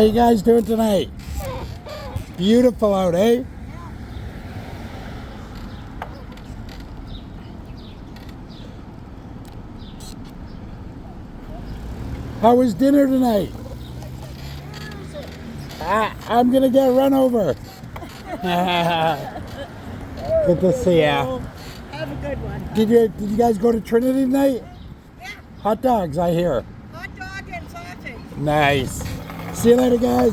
How you guys doing tonight? Beautiful out, eh? How was dinner tonight? I'm gonna get run over. Good to see ya. Have a good one. Did you guys go to Trinity tonight? Yeah. Hot dogs, I hear. Hot dog and sausage. Nice. See you later, guys.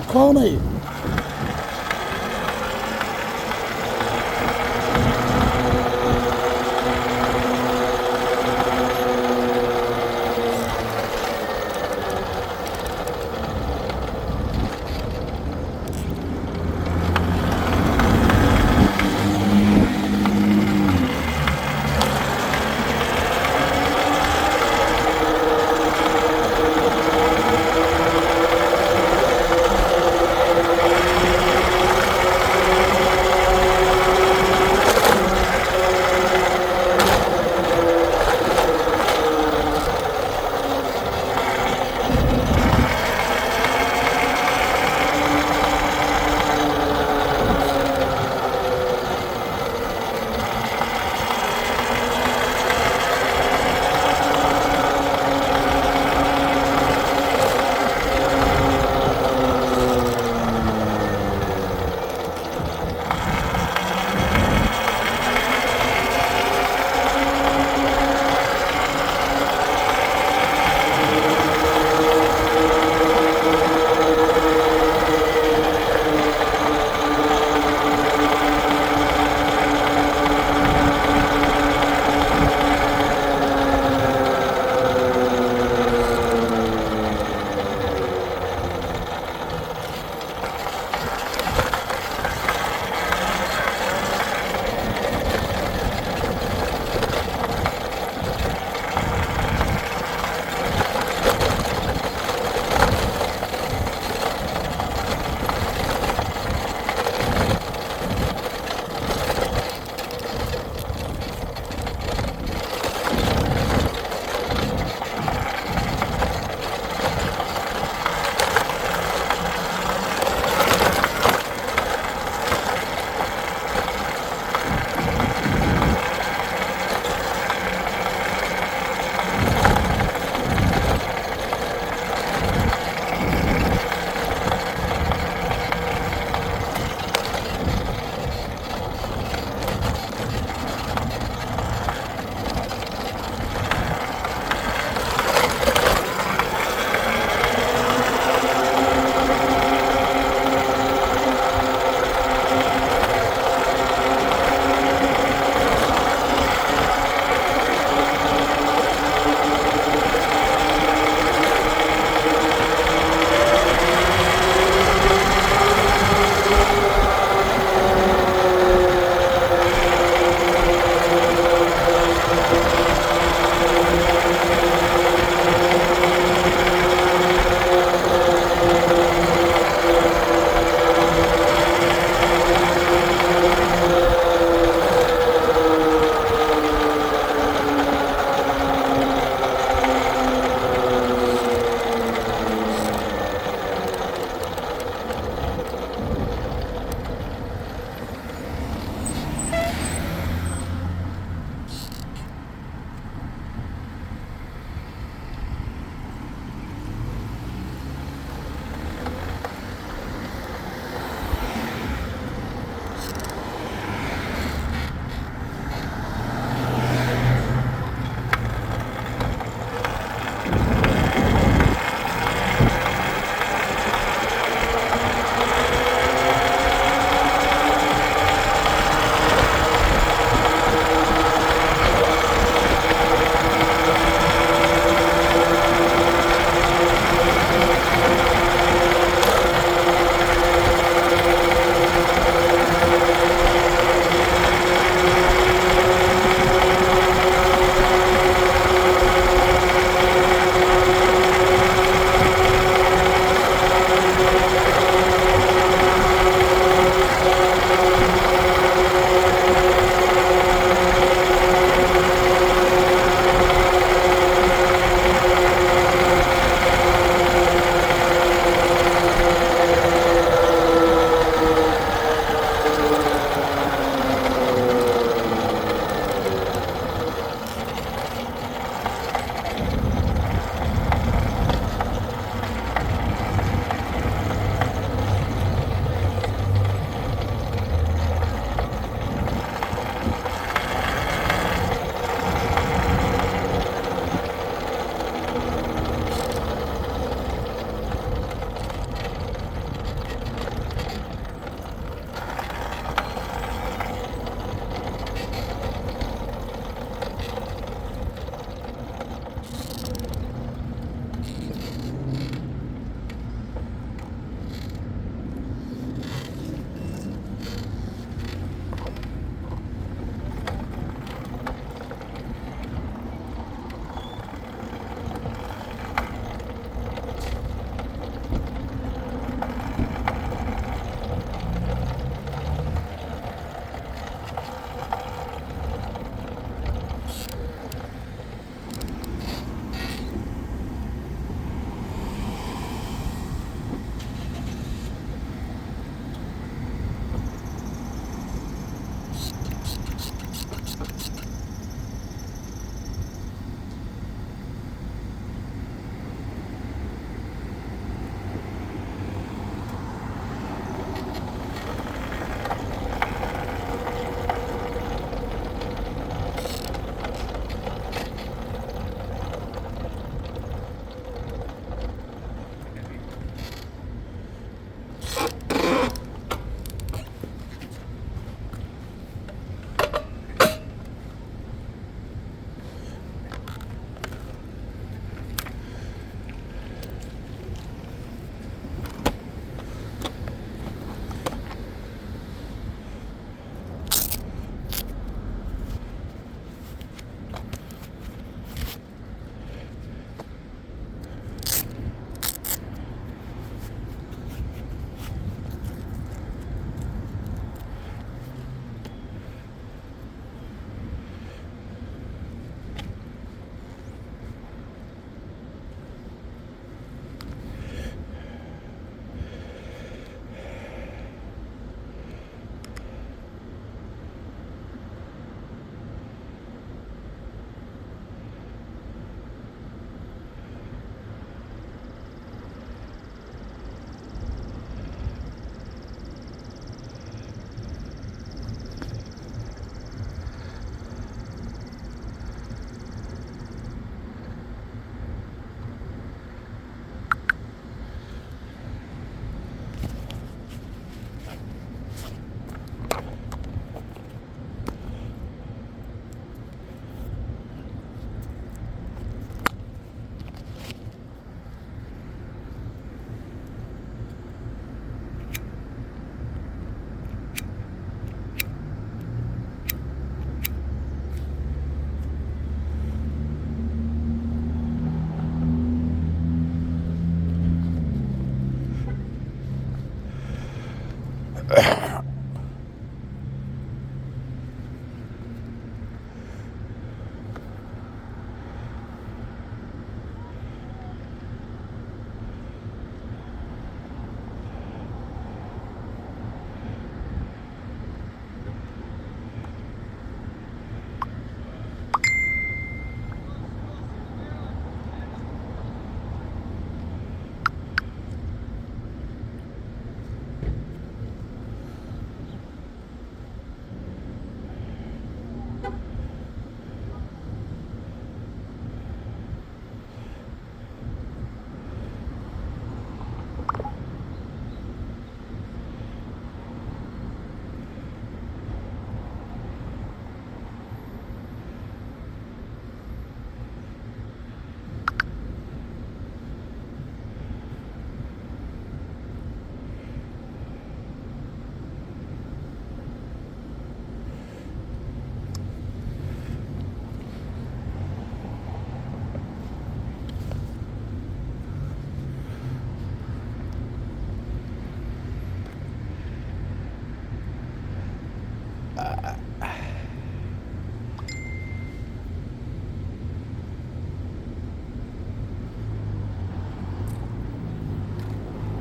Call me.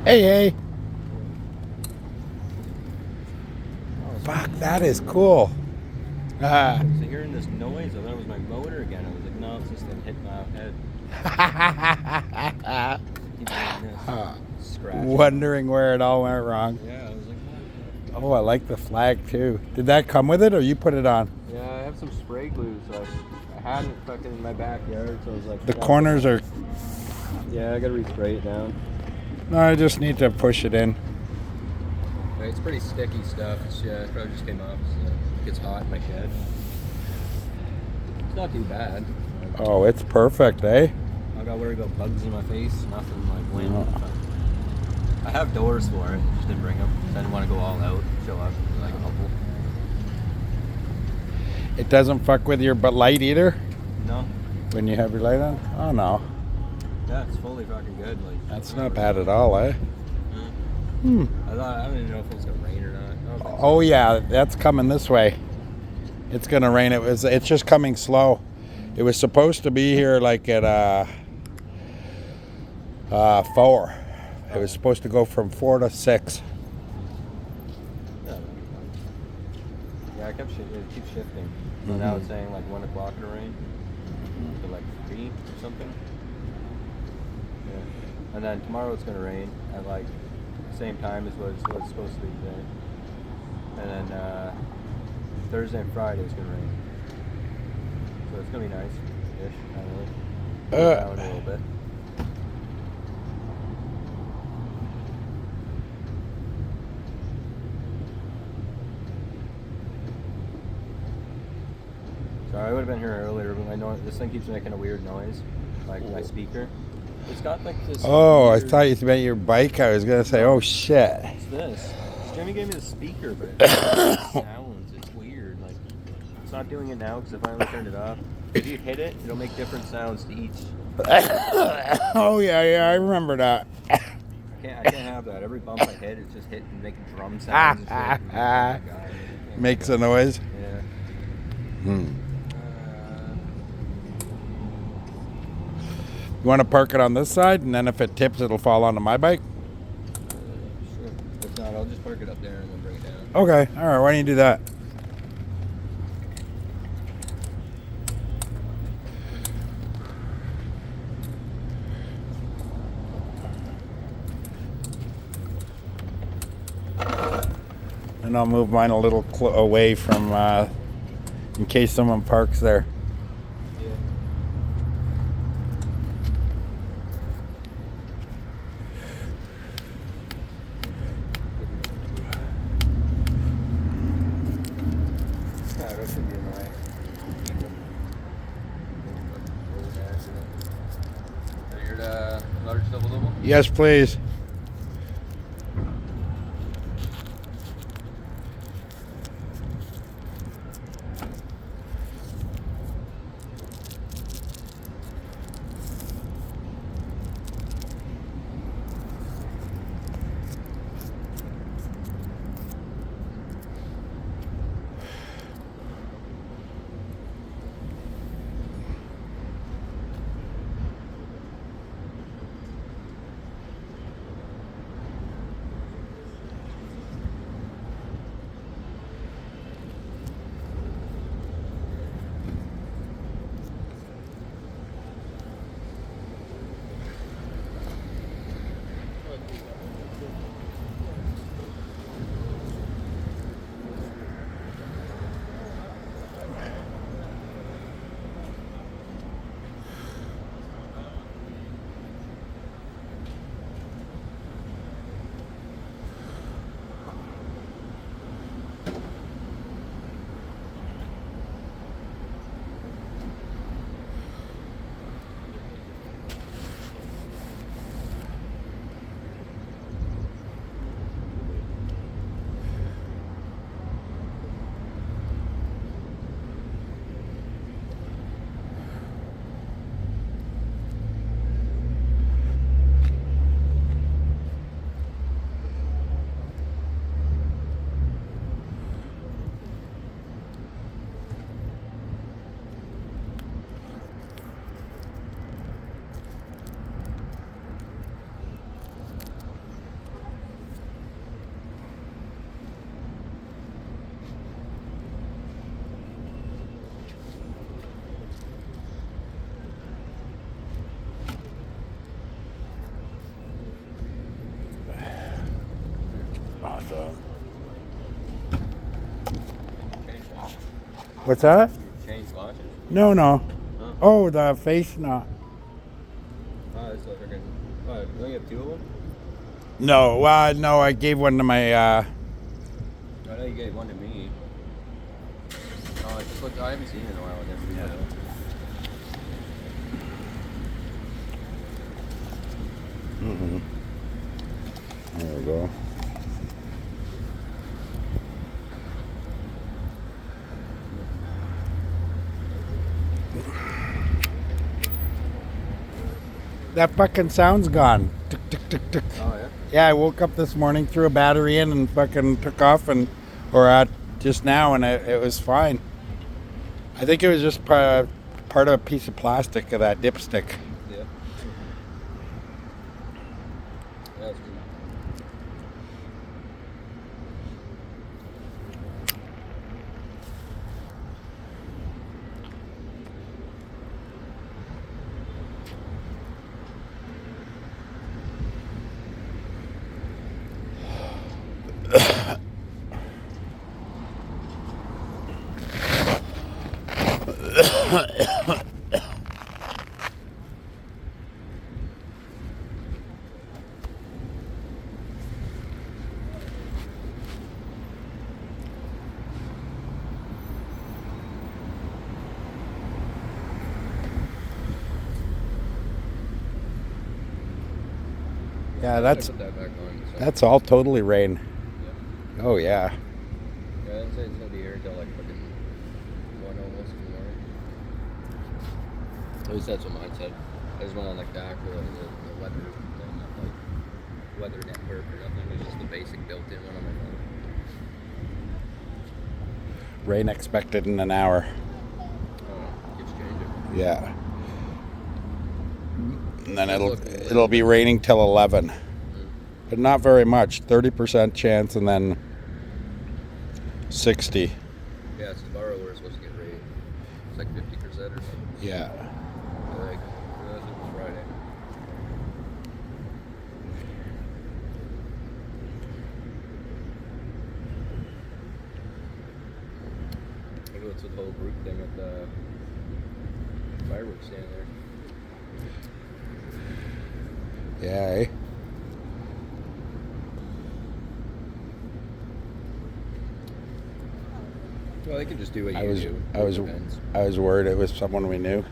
Hey, hey. Fuck, that is cool. I was hearing this noise. I thought it was my motor again. I was like, no, it's just it hit my head. Keep doing this. Scratching. Wondering where it all went wrong. Yeah, I was like, what? Oh, I like the flag too. Did that come with it or you put it on? Yeah, I have some spray glue, so I had it fucking in my backyard, so I was like... The corners are... Yeah, I gotta respray it down. No, I just need to push it in. It's pretty sticky stuff. It's, it probably just came off. So it gets hot in my shed. It's not too bad. Oh, it's perfect, eh? I gotta worry about bugs in my face. Nothing like wind. I have doors for it. Just didn't bring them. I didn't want to go all out. Show up like a couple. It doesn't fuck with your light either? No. When you have your light on? Oh, no. Yeah, it's fully fucking good. Like That's not bad at all, eh? I don't even know if it was gonna rain or not. I don't think so. Oh, yeah, that's coming this way. It's gonna rain. It's just coming slow. It was supposed to be here like at 4. It was supposed to go from 4 to 6. Yeah, that'd be fun. Yeah, it keeps shifting. So now it's saying like 1 o'clock it'll rain to like 3 or something. Yeah. And then tomorrow it's gonna rain at like the same time as what it's supposed to be today. And then Thursday and Friday it's gonna rain. So it's gonna be nice-ish, kind of like. Down a little bit. Sorry, I would have been here earlier, but I know this thing keeps making a weird noise, like my speaker. It's got like this. Oh, weird... I thought you meant your bike. I was gonna say, oh shit. It's this. Jimmy gave me the speaker, but it sounds. It's weird. Like it's not doing it now because I finally turned it off. If you hit it, it'll make different sounds to each. Oh yeah, I remember that. I can't have that. Every bump I hit, it's just hitting, making drum sounds. And shit. Oh my God. Makes a noise. Yeah. You want to park it on this side, and then if it tips, it'll fall onto my bike? Sure. If not, I'll just park it up there and then bring it down. Okay, all right, why don't you do that? And I'll move mine a little away from, in case someone parks there. Large double? Yes, please. What's that? Chain slashes? No. Huh? Oh, the face knot. Oh, that's what freaking. Oh, you only have 2 of them? No, no, I gave one to my, I know you gave one to me. Oh, I just looked. I haven't seen it in a while. There we go. That fucking sound's gone. Tick, tick, tick, tick. Oh, yeah? Yeah, I woke up this morning, threw a battery in, and fucking took off, just now, and it was fine. I think it was just part of a piece of plastic of that dipstick. Yeah. That's good. Yeah, Put that back on. So. that's all totally rain. Yeah. Oh yeah. Yeah, I didn't say it's gonna be here until like fucking 1 almost in the morning. At least that's what mine said. I just went on like the actual the weather thing, not like weather network or nothing. It was just the basic built-in one on my phone. Rain expected in an hour. Oh, keeps changing. Yeah. And then it'll be raining till 11. But not very much. 30% chance and then 60. Yeah, it's tomorrow we're supposed to get rain. It's like 50% or something. Yeah. Like, it was Friday. Maybe what's with the whole group thing at the fireworks stand there? Yeah, eh? Well, they can just do what I you was do. I was Depends. I was worried it was someone we knew.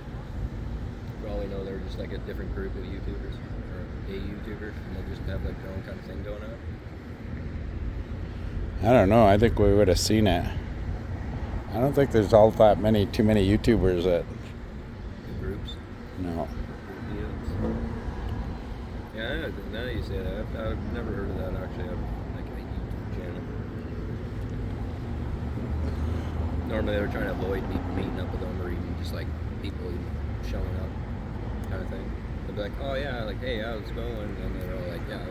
For all we know, they're just like a different group of YouTubers, or a YouTuber, and they just have like their own kind of thing going on. I don't know. I think we would have seen it. I don't think there's all that too many YouTubers that. The groups. No. Yeah, now that you say that, I've never heard of that actually. Like a YouTube channel. Normally they were trying to avoid people meeting up with them or even just like people showing up kind of thing. They'd be like, oh yeah, like hey, how's it going? And they're all like, yeah,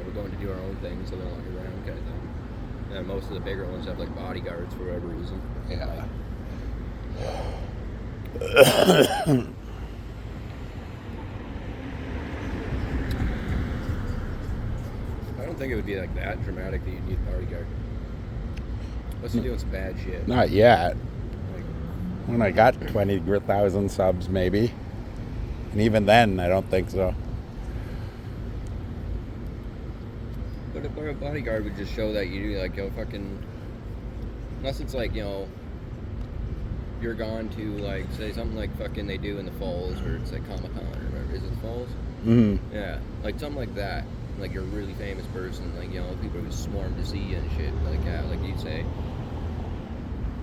we're going to do our own thing, so they don't want you around kind of thing. And most of the bigger ones have like bodyguards for whatever reason. Yeah. I don't think it would be like that dramatic that you need a bodyguard. Unless you're doing some bad shit. Not yet. Like, When I got 20,000 subs, maybe. And even then, I don't think so. but a bodyguard would just show that you do like, fucking. Unless it's like, you're gone to like, say something like fucking they do in the falls where it's like Comic-Con or whatever. Is it the falls? Mm-hmm. Yeah. Like something like that. Like you're a really famous person, like people would swarm to see you and shit. Like like you'd say,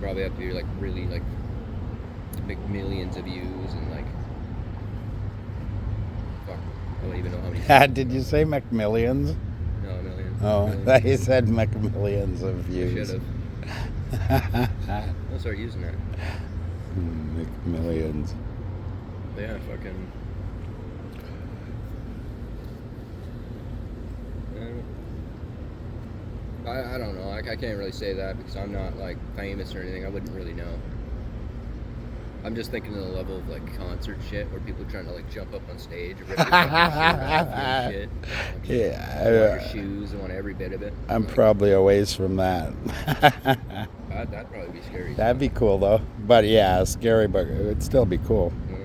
probably up to like really like make millions of views and like fuck, I don't even know how many. Did you say McMillions? No, millions. Oh, Millions. I thought you said McMillions of I views. should have. I'll start using that. McMillions. Yeah, fucking. I don't know. I can't really say that because I'm not like famous or anything. I wouldn't really know. I'm just thinking of the level of like concert shit where people are trying to like jump up on stage, rip your fucking shirt off and shit. Like, Yeah, want your shoes, I want every bit of it. I'm Like, probably a ways from that. that'd probably be scary. That'd be cool though. But yeah, scary, but it would still be cool. Yeah.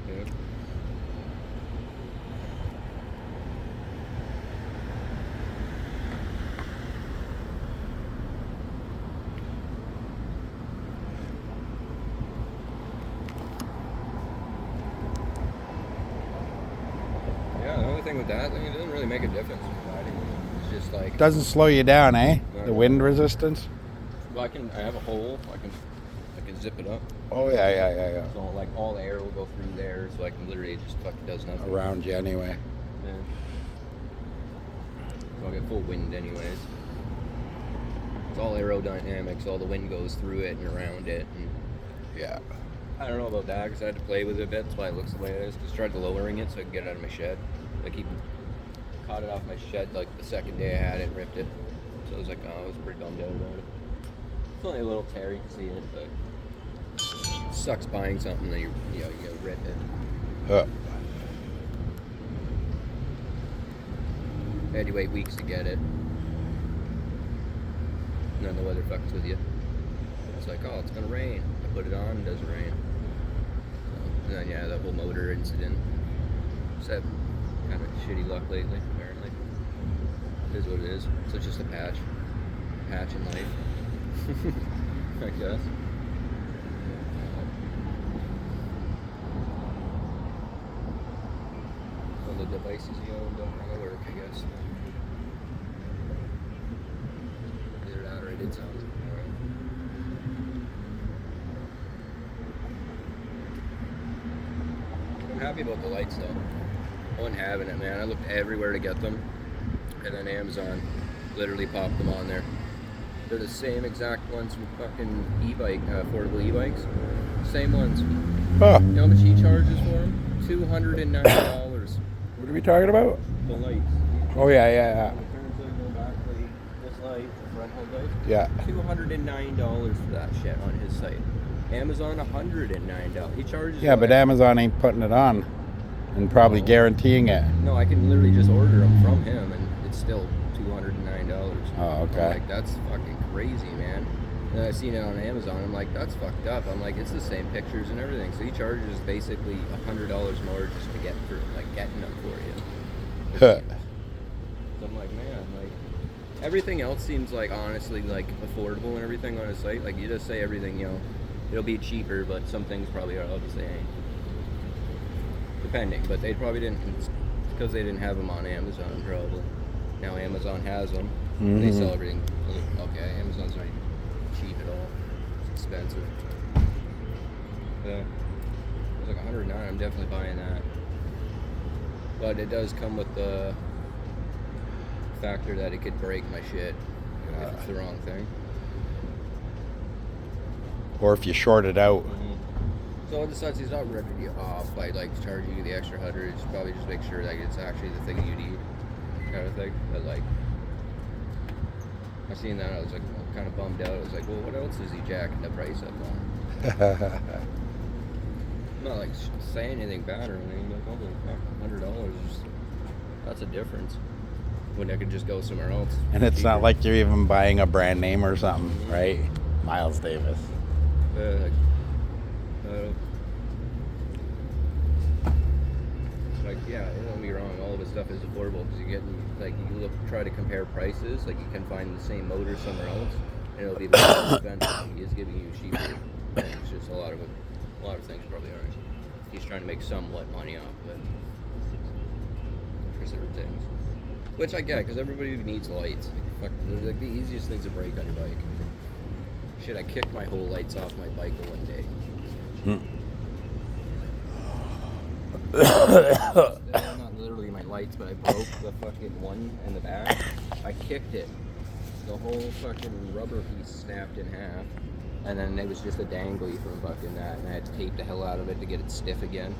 Yeah. Yeah, the only thing with that, it doesn't really make a difference with riding. It's just like, Doesn't slow you down, eh? No, The no. wind resistance. well, I have a hole, I can zip it up. Oh yeah. So like all the air will go through there, so I can literally just fucking does nothing. Around you anyway. Yeah. So I'll get full wind anyways. It's all aerodynamics, all the wind goes through it and around it. And Yeah. I don't know about that because I had to play with it a bit. That's why it looks the way it is. Just tried lowering it so I could get it out of my shed. Like he caught it off my shed like the second day I had it and ripped it. So I was like, oh, I was pretty bummed out about it. It's only a little tear, you can see it, but it sucks buying something that you gotta rip it. Uh, I had to wait weeks to get it. And then the weather fucks with you. It's like, oh, it's gonna rain. I put it on, it doesn't rain. So, and then yeah, that whole motor incident. Just had kind of shitty luck lately, apparently. It is what it is. So it's just a patch in life. I guess. Well, the devices you own don't want to work, I guess. Either that or I did something. Alright. I'm happy about the lights though. I wasn't having it, man. I looked everywhere to get them, and then Amazon literally popped them on there. They're the same exact ones from fucking e-bike, affordable e-bikes. Same ones. oh, You know how much he charges for them? $290. what are we talking about? The lights. Oh yeah. Turns like go back like this light, the front headlight. Yeah. $209 for that shit on his site. Amazon $109. He charges. Yeah, but Amazon ain't putting it on, and probably guaranteeing it. No, I can literally just order them from him, and it's still $209. Oh, okay. I'm like, that's fucking crazy, man. And I seen it on Amazon. I'm like, that's fucked up. I'm like, it's the same pictures and everything. So he charges basically $100 more just to get for like getting them for you. Huh. So I'm like, man, like everything else seems like honestly like affordable and everything on his site. Like you just say everything, it'll be cheaper, but some things probably are obviously ain't. Depending, but they probably didn't because they didn't have them on Amazon probably. Now Amazon has them. They sell everything. Okay, Amazon's not even cheap at all. It's expensive. Yeah. It was like $109. I'm definitely buying that. But it does come with the factor that it could break my shit if it's the wrong thing. Or if you short it out. So in the sense, he's not ripping you off by like charging you the extra $100. Just probably just make sure that it's actually the thing you need, kind of thing. But like, I seen that, I was like kind of bummed out. I was like, well, what else is he jacking the price up on? I'm not like saying anything bad or anything, but like, oh, $100, that's a difference. When I could just go somewhere else. And it's not cheaper. like you're even buying a brand name or something, right? Miles Davis. Like, yeah, don't get me wrong, all of his stuff is affordable because you get, like, you try to compare prices, like, you can find the same motor somewhere else, and it'll be less expensive. He is giving you cheaper. It's just a lot of things probably aren't. He's trying to make somewhat money off of it for certain things. Which I get, because everybody needs lights. They're like the easiest things to break on your bike. Shit, I kicked my whole lights off my bike the one day. Not literally my lights, but I broke the fucking one in the back. I kicked it. The whole fucking rubber piece snapped in half. And then it was just a dangly from fucking that. And I had to tape the hell out of it to get it stiff again.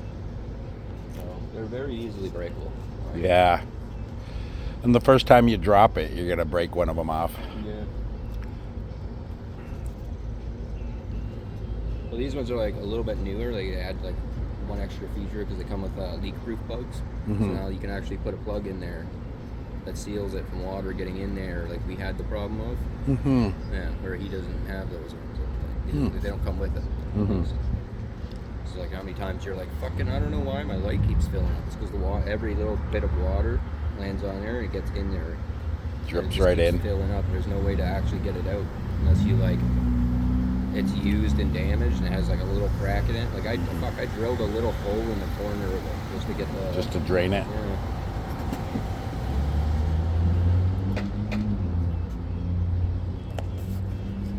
So they're very easily breakable. Yeah. And the first time you drop it, you're gonna break one of them off. Yeah. Well, these ones are like a little bit newer. They add like one extra feature because they come with leak-proof plugs. So now you can actually put a plug in there that seals it from water getting in there, like we had the problem of. Yeah, where he doesn't have those ones. They don't come with it. It's like how many times you're like, fucking, I don't know why my light keeps filling up. It's because every little bit of water lands on there and it gets in there. Drips right in. Filling up. There's no way to actually get it out unless you like. It's used and damaged and it has like a little crack in it. Like I drilled a little hole in the corner of it just to get the. Just to drain it. Yeah.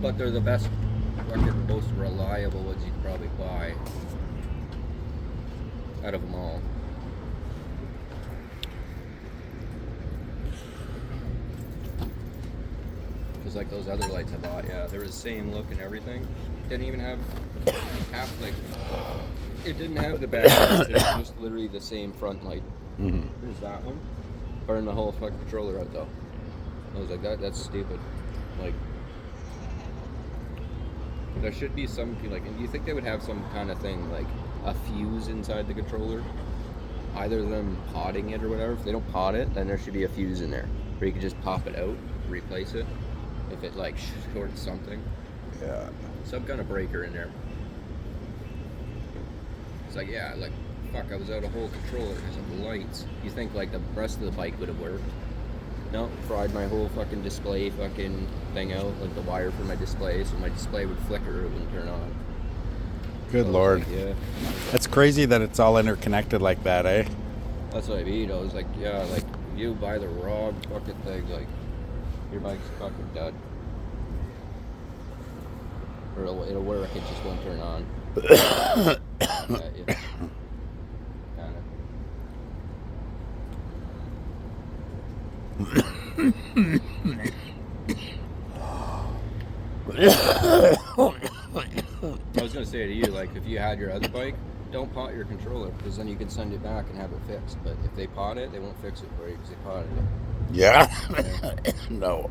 But they're the best, fucking most reliable ones you can probably buy out of them all. Because like those other lights I bought, yeah, they were the same look and everything. Didn't even have half, like, it didn't have the back lights, it was just literally the same front light. There's that one. Burned the whole fucking controller out though. I was like, that's stupid. Like, there should be some, like, and do you think they would have some kind of thing, like a fuse inside the controller? Either them potting it or whatever. If they don't pot it, then there should be a fuse in there where you could just pop it out, replace it. If it like shorts something. Yeah. Some kind of breaker in there. It's like, yeah, like, fuck, I was out a whole controller because of the lights. You think like the rest of the bike would have worked? No, fried my whole fucking display fucking thing out, like the wire for my display, so my display would flicker, it wouldn't turn on. Good So Lord. like, yeah. That's crazy that it's all interconnected like that, eh? That's what I mean. I was like, yeah, like, you buy the wrong fucking thing, like, your bike's fucking dud. Or it'll work, it just won't turn on. Yeah, yeah. I was gonna say to you, like, if you had your other bike, don't pot your controller, because then you can send it back and have it fixed. But if they pot it, they won't fix it for you because they potted it. Yeah. No.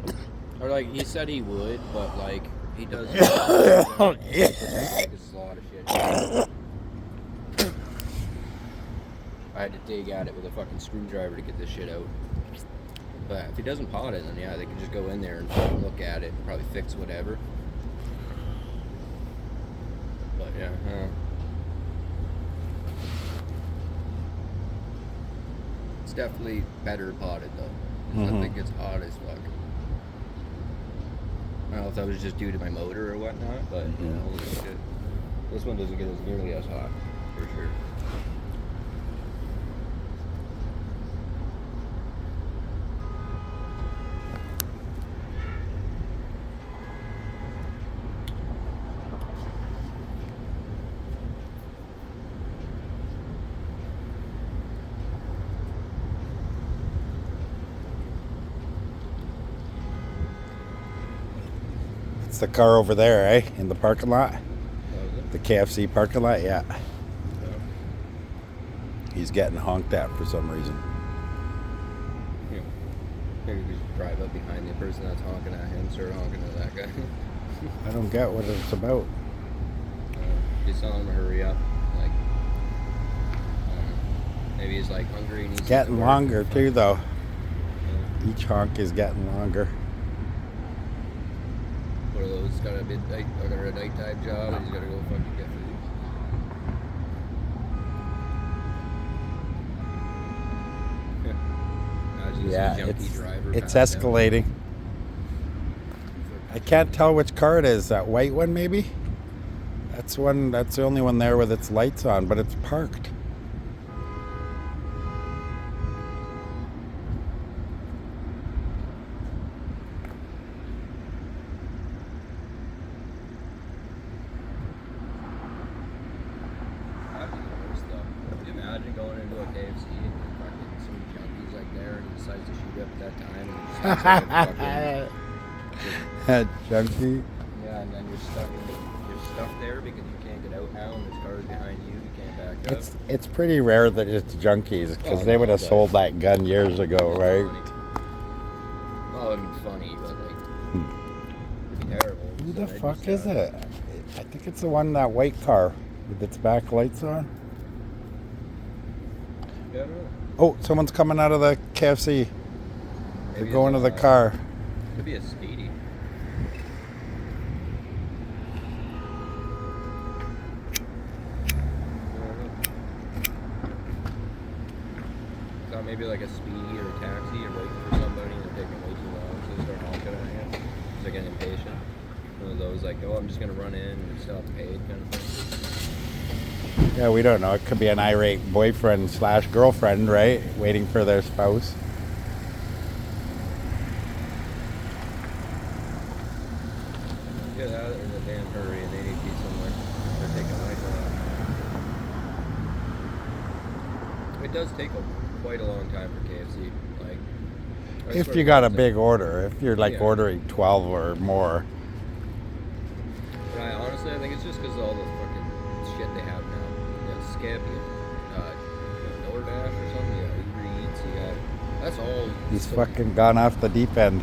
Or like he said he would, but like he doesn't. This is a lot of shit. I had to dig at it with a fucking screwdriver to get this shit out. But if he doesn't pot it, then yeah, they can just go in there and fucking look at it and probably fix whatever. But yeah. It's definitely better potted though. This thing gets hot as fuck. I don't know if that was just due to my motor or whatnot, but yeah, holy shit. This one doesn't get as nearly as hot, for sure. It's the car over there, eh? In the parking lot. That was it? The KFC parking lot, yeah. Yeah. He's getting honked at for some reason. Yeah. Maybe we should drive up behind the person that's honking at him, start honking at that guy. I don't get what it's about. He's telling him to hurry up. Like, maybe he's like hungry and he's It's getting longer too, though. Yeah. Each honk is getting longer. One of those got a midnight or a nighttime job and he's gotta go fucking get food. Imagine this Yeah, junkie driver it's passed out. escalating. I can't tell which car it is. That white one, maybe? That's one. That's the only one there with its lights on, but it's parked. That'd be the worst though. Can you imagine going into a KFC and fucking some junkies like there and he decides to shoot up at that time and he just has like a fucking Junkie. yeah, and then you're stuck there because you can't get out now and there's cars behind you, you can't back up. It's pretty rare that it's junkies because Oh, they would have no, sold that gun years ago, Money. right? Oh, it'd be funny, but like, it'd be terrible. Who So the I'd fuck just, is it? I think it's the one, that white car with its back lights on. Yeah, I don't know. Oh, someone's coming out of the KFC. They're Maybe going to it's, the car. Could be a speedy. Thought maybe like a speedy or a taxi. You're waiting for somebody and they're taking way too long, so they start honking at you. So they're getting impatient. One of those like, oh, I'm just gonna run in and still have to pay kind of thing. Yeah, we don't know. It could be an irate boyfriend / girlfriend, right? Waiting for their spouse. Get out in a damn hurry and they need to be somewhere. They're taking way too long. It does take quite a long time for KFC. Like, I If swear you to got God, a it's big order, if you're like Yeah. ordering 12 or more. But honestly, I think it's just because of all the fucking shit they have now. You got Skip, you got DoorDash or something, you got Uber Eats, you got... That's all... He's so- fucking gone off the deep end.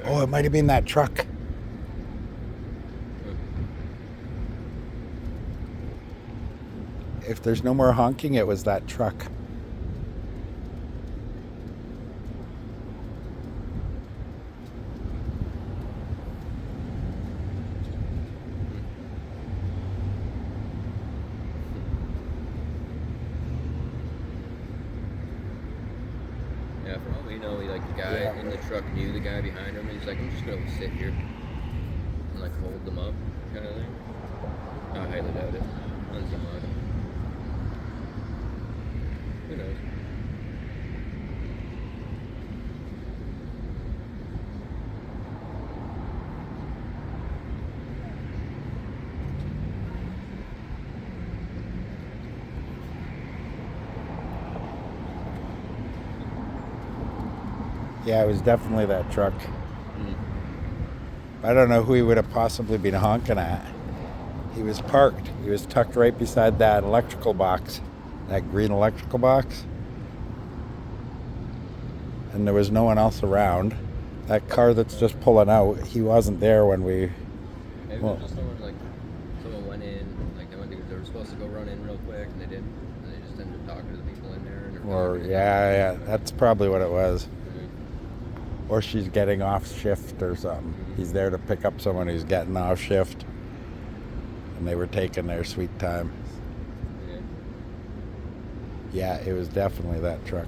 Oh, it might have been that truck. If there's no more honking, it was that truck. Yeah, for all we know, like the guy Yeah. in the truck knew the guy behind him. He's like, I'm just gonna sit here and like hold them up, kind of thing. I highly doubt it. Unless who knows? Yeah, it was definitely that truck. Mm. I don't know who he would have possibly been honking at. He was parked. He was tucked right beside that electrical box, that green electrical box. And there was no one else around. That car that's just pulling out, he wasn't there when we... Maybe Well- it was just someone went in, like they were supposed to go run in real quick and they didn't. And they just ended up talking to the people in there. And Or, yeah, that's probably what it was. Mhm. Or she's getting off shift or something. He's there to pick up someone who's getting off shift. And they were taking their sweet time. Yeah. Yeah, it was definitely that truck.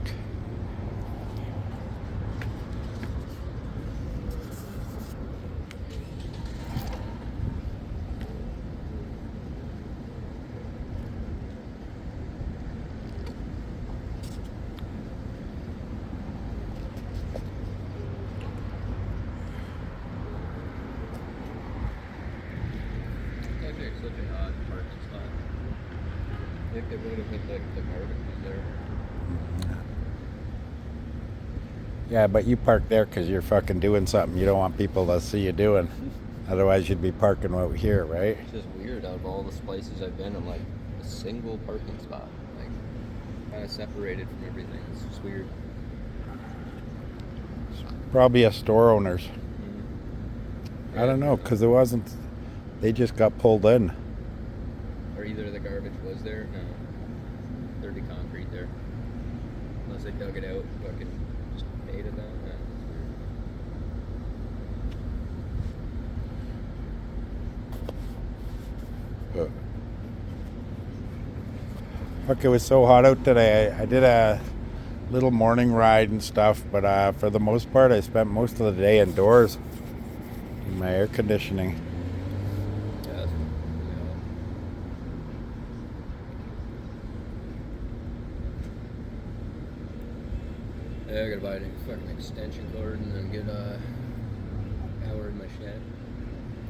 It's actually such an odd parking spot. I think they would have put the garbage there. Yeah, but you park there because you're fucking doing something you don't want people to see you doing. Otherwise, you'd be parking over here, right? It's just weird. Out of all the places I've been, I'm like a single parking spot, like kind of separated from everything. It's just weird. Probably a store owner's. I don't know, because it wasn't... They just got pulled in. Or either the garbage was there. No, there'd be concrete there. Unless they dug it out, fucking just made it down. Yeah, it's weird. Fuck, it was so hot out today. I did a little morning ride and stuff, but for the most part, I spent most of the day indoors in my air conditioning. Yeah, that's really hot. Yeah, I gotta buy a fucking extension cord and then get power in my shed.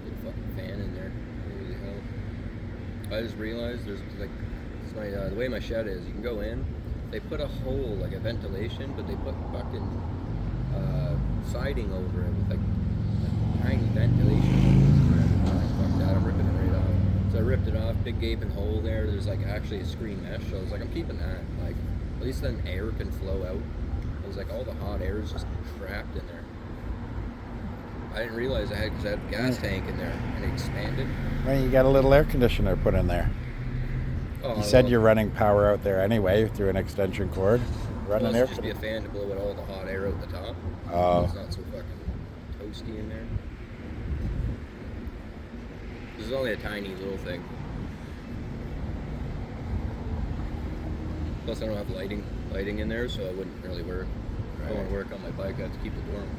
Get a fucking fan in there. Holy hell. I just realized there's like it's my the way my shed is. You can go in, they put a hole, like a ventilation, but they put fucking siding over it with like tiny ventilation holes. Fuck that, I'm ripping it right off. So I ripped it off, big gaping hole there. There's like actually a screen mesh. So I was like, I'm keeping that. Like, at least then air can flow out. I was like, all the hot air is just trapped in there. I didn't realize I had a gas tank in there and it expanded. Well, you got a little air conditioner put in there. Oh, You said you're running power out there anyway through an extension cord. Run Well, an air just be a conditioner. fan to blow out all the hot air out the top. Oh. It's not so fucking toasty in there. This is only a tiny little thing. Plus, I don't have lighting in there, so it wouldn't really work. If I want to work on my bike, I have to keep it warm.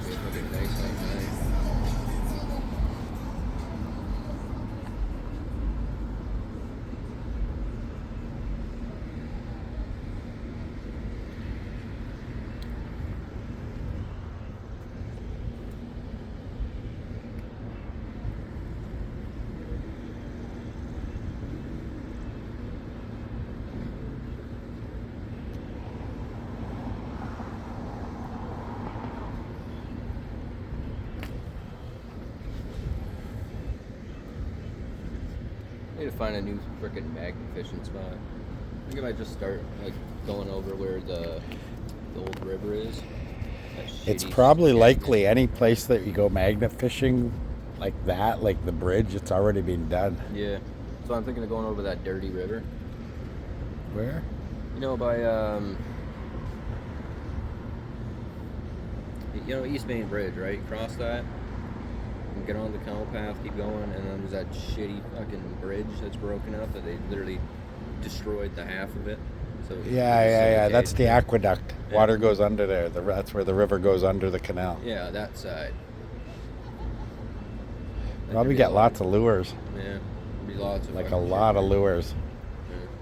It's fucking nice outside. I need to find a new frickin' magnet fishing spot. I think I might just start like going over where the old river is. That It's shitty probably sketchy- likely any place that you go magnet fishing like that, like the bridge, it's already been done. Yeah. So I'm thinking of going over that dirty river. Where? You know, by East Main Bridge, right? Cross that, and get on the canal path, keep going, and then there's that shitty fucking bridge that's broken up that they literally destroyed the half of it. So Yeah. That's the aqua. aqueduct. Yeah. Water goes under there. That's where the river goes under the canal. Yeah, that side. Probably get lots of lures, Yeah, be lots of like a fucking lot shit. of lures.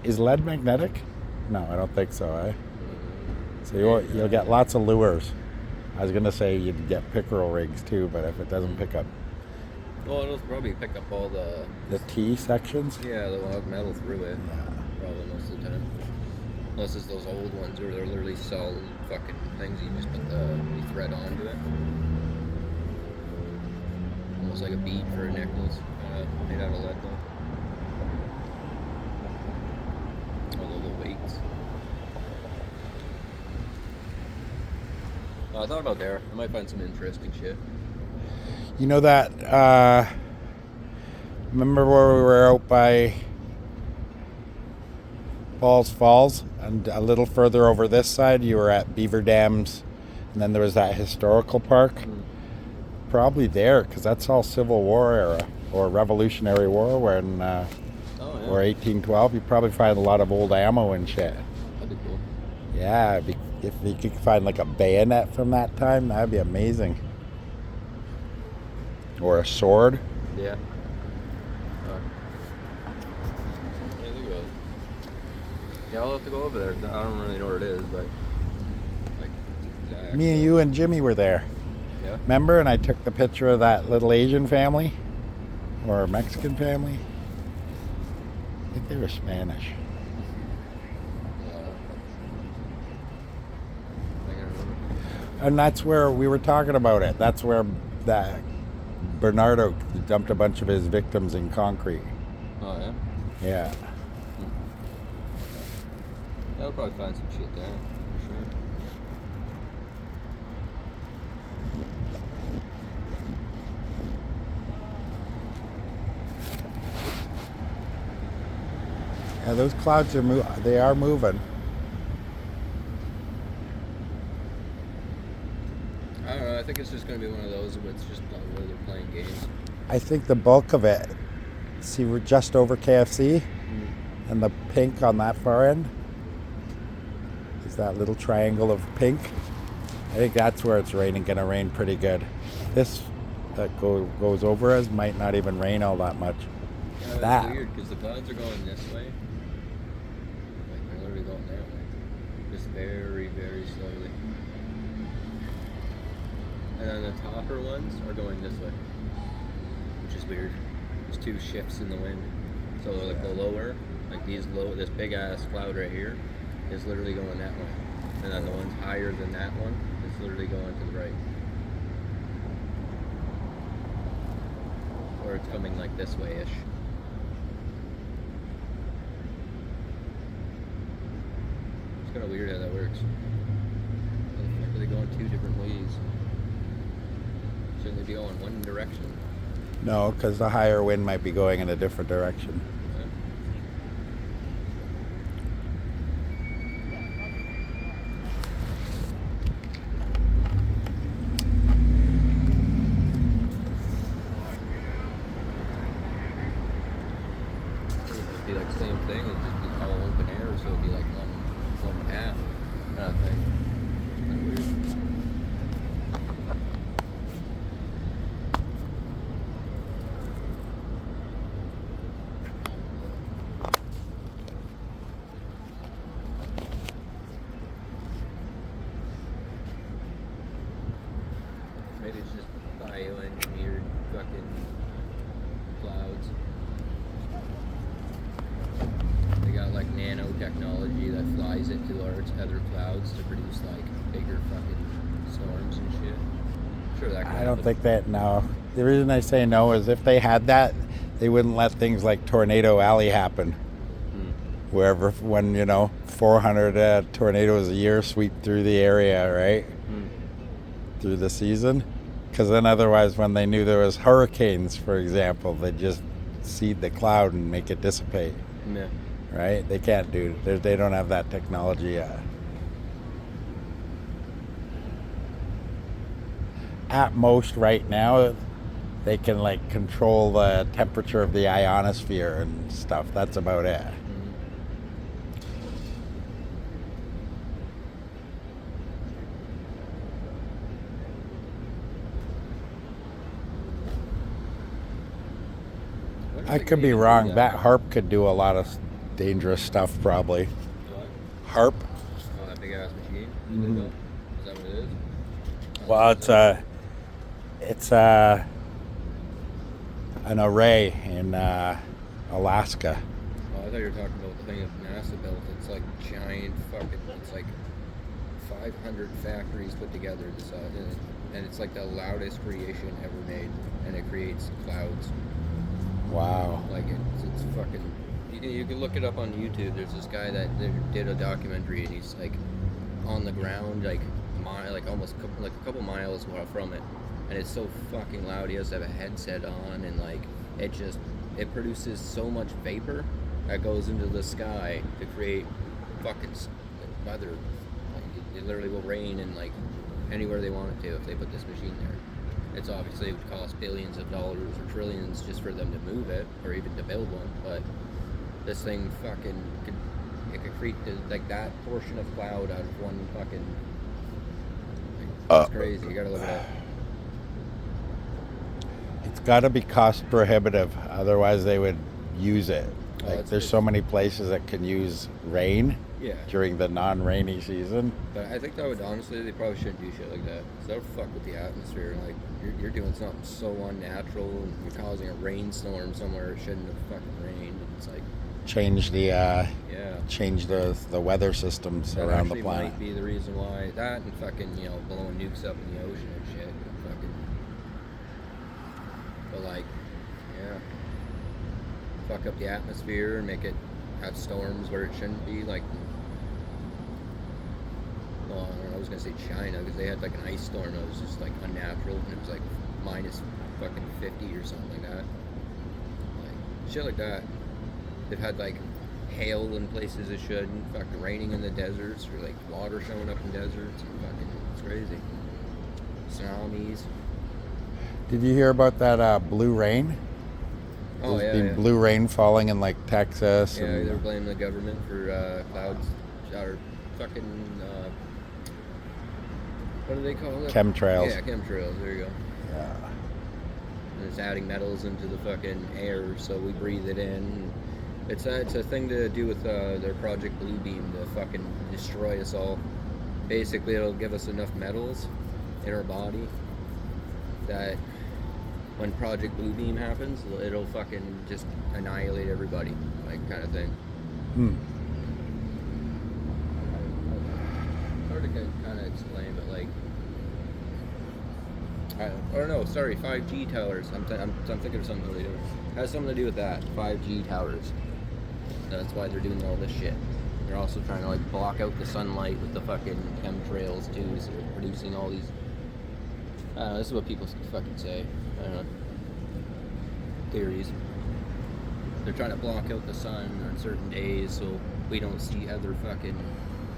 Yeah. Is lead magnetic? No, I don't think so, eh? So you'll get lots of lures. I was gonna say you'd get pickerel rigs too, but if it doesn't pick up Well, it'll probably pick up all the T sections, the log metal through it. yeah. Probably most of the time. Unless it's those old ones where they're literally solid fucking things you just put the thread onto it. Almost like a bead for a necklace. Made out of lead though. All the little weights. I thought about there. I might find some interesting shit. You know that, remember where we were out by Falls, and a little further over this side, you were at Beaver Dams, and then there was that historical park. Probably there, because that's all Civil War era, or Revolutionary War, when, Oh, yeah. or 1812. You probably find a lot of old ammo and shit. That'd be cool. Yeah, if you could find like a bayonet from that time, that'd be amazing. Or a sword. Yeah. Yeah, think about it. Yeah, I'll have to go over there. I don't really know where it is, but like exact. Me and you and Jimmy were there. Yeah. Remember? And I took the picture of that little Asian family or Mexican family. I think they were Spanish. I can't remember. And that's where we were talking about it. That's where that Bernardo dumped a bunch of his victims in concrete. Oh yeah. Yeah. I'll probably find some shit there for sure. Yeah, those clouds are they are moving. I don't know. I think it's just gonna be one of those where it's just where they're playing games. I think the bulk of it, see, we're just over KFC, and the pink on that far end is that little triangle of pink. I think that's where it's raining, gonna rain pretty good. This that goes over us might not even rain all that much. Yeah, it's That. weird because the clouds are going this way. Like they're literally going that way. Just very, very slowly. And then the topper ones are going this way. Which is weird. There's two shifts in the wind. So like the lower, like this big ass cloud right here is literally going that way. And then the ones higher than that one is literally going to the right. Or it's coming like this way-ish. It's kind of weird how that works. How the fuck are they going two different ways? Shouldn't they be going one direction? No, because the higher wind might be going in a different direction. Yeah. It'd be like the same thing, it'd just be all open air, so it'd be like one half kind of thing. Kind of weird. Maybe it's just bioengineered fucking clouds. They got like nanotechnology that flies it to other clouds to produce like bigger fucking storms and shit. Sure, that could I don't happen. think that, no. The reason I say no is if they had that, they wouldn't let things like Tornado Alley happen. Wherever, when, 400 tornadoes a year sweep through the area, right? Through the season. Because then otherwise, when they knew there was hurricanes, for example, they'd just seed the cloud and make it dissipate, Yeah. right? They can't do it. They don't have that technology yet. At most, right now, they can like control the temperature of the ionosphere and stuff. That's about it. I could be wrong. That harp could do a lot of dangerous stuff, probably. What? Harp? Oh, that big ass machine? Mhm. Is that what it is? Well, it's an array in Alaska. Oh, I thought you were talking about the thing that NASA built. It's like giant fucking. It's like 500 factories put together, and it's like the loudest creation ever made, and it creates clouds. Wow. Like it's fucking. You can look it up on YouTube. There's this guy that did a documentary, and he's like on the ground, like almost like a couple miles from it, and it's so fucking loud. He has to have a headset on, and like it produces so much vapor that goes into the sky to create fucking weather. Like it literally will rain in like anywhere they want it to if they put this machine there. It's obviously it would cost billions of dollars or trillions just for them to move it or even to build one, but this thing fucking could create like that portion of cloud out of one fucking. It's crazy. You gotta look it up. It's got to be cost prohibitive, otherwise they would use it. Oh, Like that's there's good. so many places that can use rain Yeah. during the non-rainy season. But I think that would honestly, they probably shouldn't do shit like that. 'Cause that would fuck with the atmosphere. Like you're doing something so unnatural, and you're causing a rainstorm somewhere it shouldn't have fucking rained. And it's like, Change the yeah, change the weather systems that around the actually planet. might be the reason why that and fucking blowing nukes up in the ocean and shit. Fucking, but like, yeah, fuck up the atmosphere and make it have storms where it shouldn't be. Like, well, I don't know, I was gonna say China because they had like an ice storm that was just like unnatural and it was like minus fucking 50 or something like that. Like shit like that. They've had like hail in places it shouldn't, fucking raining in the deserts, or like water showing up in deserts, and fucking it's crazy. Tsunamis. Did you hear about that blue rain? Oh There's yeah, been yeah. blue rain falling in like Texas. Yeah, and they were blaming the government for clouds or fucking what do they call it? Chemtrails. Yeah, chemtrails. There you go. Yeah. it's adding metals into the fucking air, so we breathe it in. It's a thing to do with their Project Bluebeam to fucking destroy us all. Basically, it'll give us enough metals in our body that when Project Bluebeam happens, it'll fucking just annihilate everybody, like, kind of thing. Hard to kind of explain, but like, I don't know. Sorry, 5G towers. I'm thinking of something really different. It has something to do with that. 5G towers. That's why they're doing all this shit. They're also trying to like block out the sunlight with the fucking chemtrails too, so they're producing all these. I don't know. This is what people fucking say. I don't know. Theories. They're trying to block out the sun on certain days so we don't see other fucking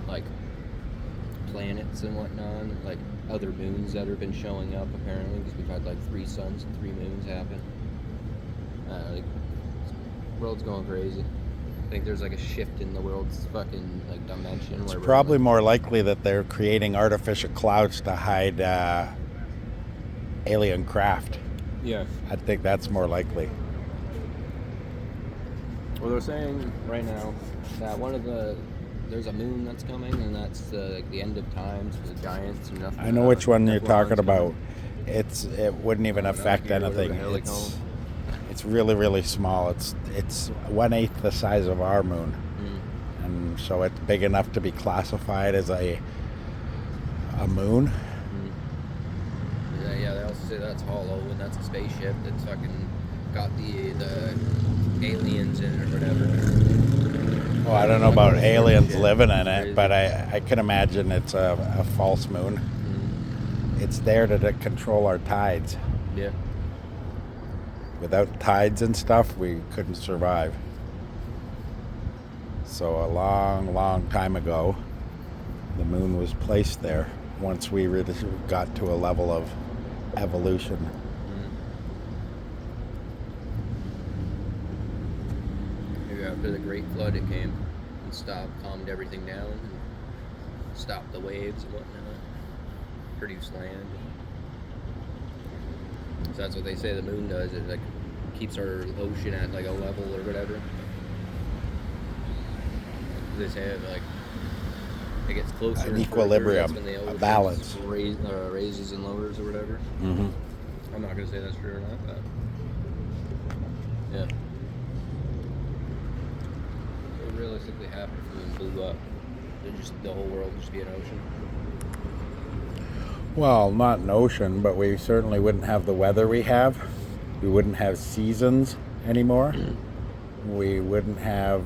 like planets and whatnot, like other moons that have been showing up apparently, because we've had like 3 suns and 3 moons happen. Like, the world's going crazy. I think there's like a shift in the world's fucking like dimension. It's where probably like, more likely that they're creating artificial clouds to hide alien craft. Yeah. I think that's more likely. Well, they're saying right now that there's a moon that's coming, and that's like the end of times for the giants and nothing. I know which one you're talking about. Coming. It wouldn't even affect here, whatever anything. the hell they call them. It's really, really small. It's 1/8 the size of our moon, and so it's big enough to be classified as a moon. Yeah, they also say that's hollow and that's a spaceship that's fucking got the aliens in it or whatever. Well, I don't know about aliens living in it, but I can imagine it's a false moon. It's there to control our tides. Yeah. Without tides and stuff, we couldn't survive. So a long, long time ago, the moon was placed there once we really got to a level of evolution. Maybe after the Great Flood it came and calmed everything down and stopped the waves and whatnot, produced land. So that's what they say the moon does. It like keeps our ocean at like a level or whatever. They say it gets closer. An and equilibrium, further, that's when the a ocean balance. Raises and lowers or whatever. Mm-hmm. I'm not gonna say that's true or not, but yeah. What would realistically happen if the moon blew up? The whole world would just be an ocean. Well, not an ocean, but we certainly wouldn't have the weather we have. We wouldn't have seasons anymore. We wouldn't have...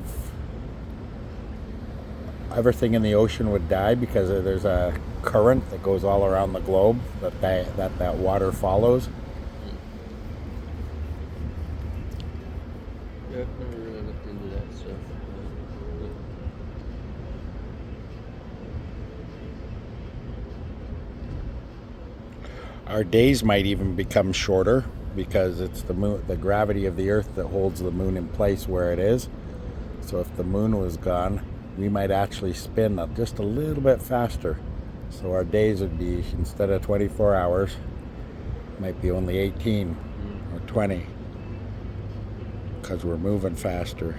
Everything in the ocean would die because there's a current that goes all around the globe that water follows. Yeah, I've never really looked into that stuff. Our days might even become shorter because it's the moon, the gravity of the Earth that holds the moon in place where it is. So if the moon was gone, we might actually spin just a little bit faster. So our days would be, instead of 24 hours, might be only 18 or 20 because we're moving faster.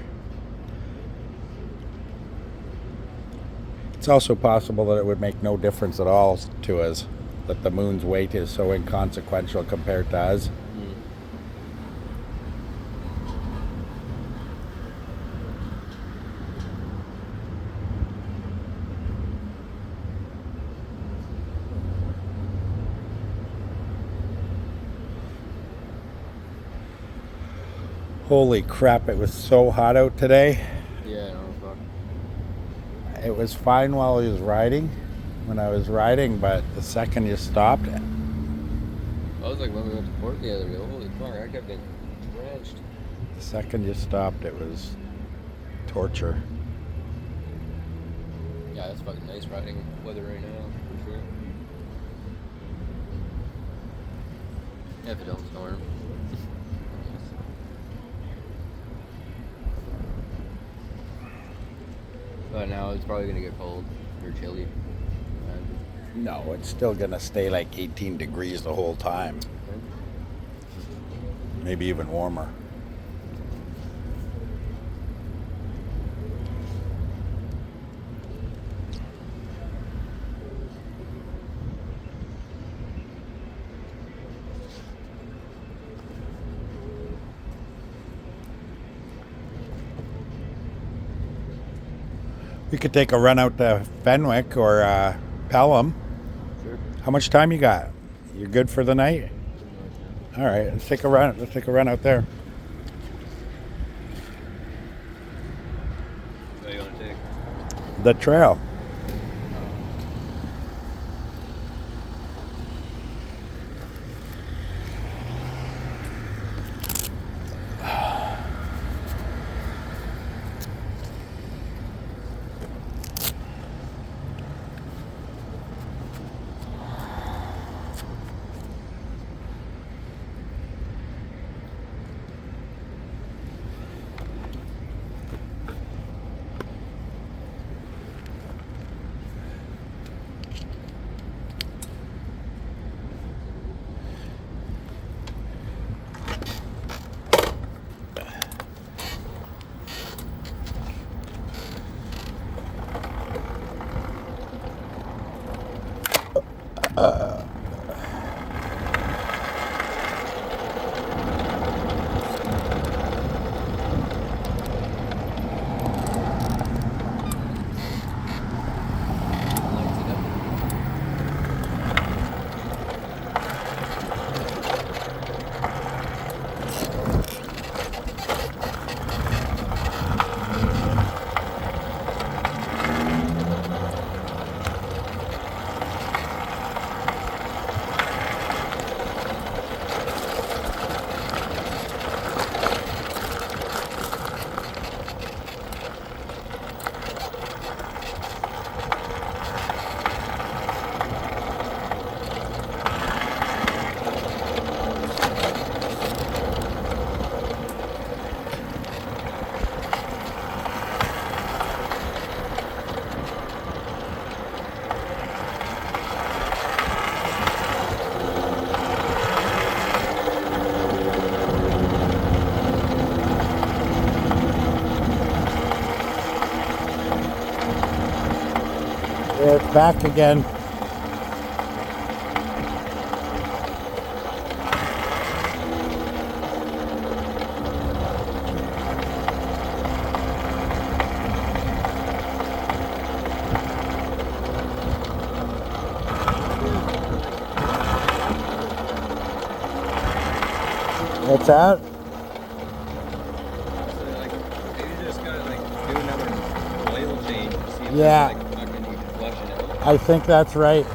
It's also possible that it would make no difference at all to us, that the moon's weight is so inconsequential compared to us. Holy crap, it was so hot out today. Yeah, no fuck. It was fine while I was riding, when I was riding, but the second you stopped... I was like when we went to port the other day. Holy fuck, I kept getting drenched. The second you stopped, it was torture. Yeah, it's fucking nice riding weather right now, for sure. If it don't storm. But now it's probably gonna get cold or chilly. No, it's still gonna stay like 18 degrees the whole time. maybe even warmer. We could take a run out to Fenwick or Pelham. Sure. How much time you got? You're good for the night? All right, let's take a run. Let's take a run out there. What do you want to take? The trail. Yeah, it's back again. What's that? So like maybe just gotta like do another oil change to see if Yeah. there's, like fucking you can flush it out. I think that's right.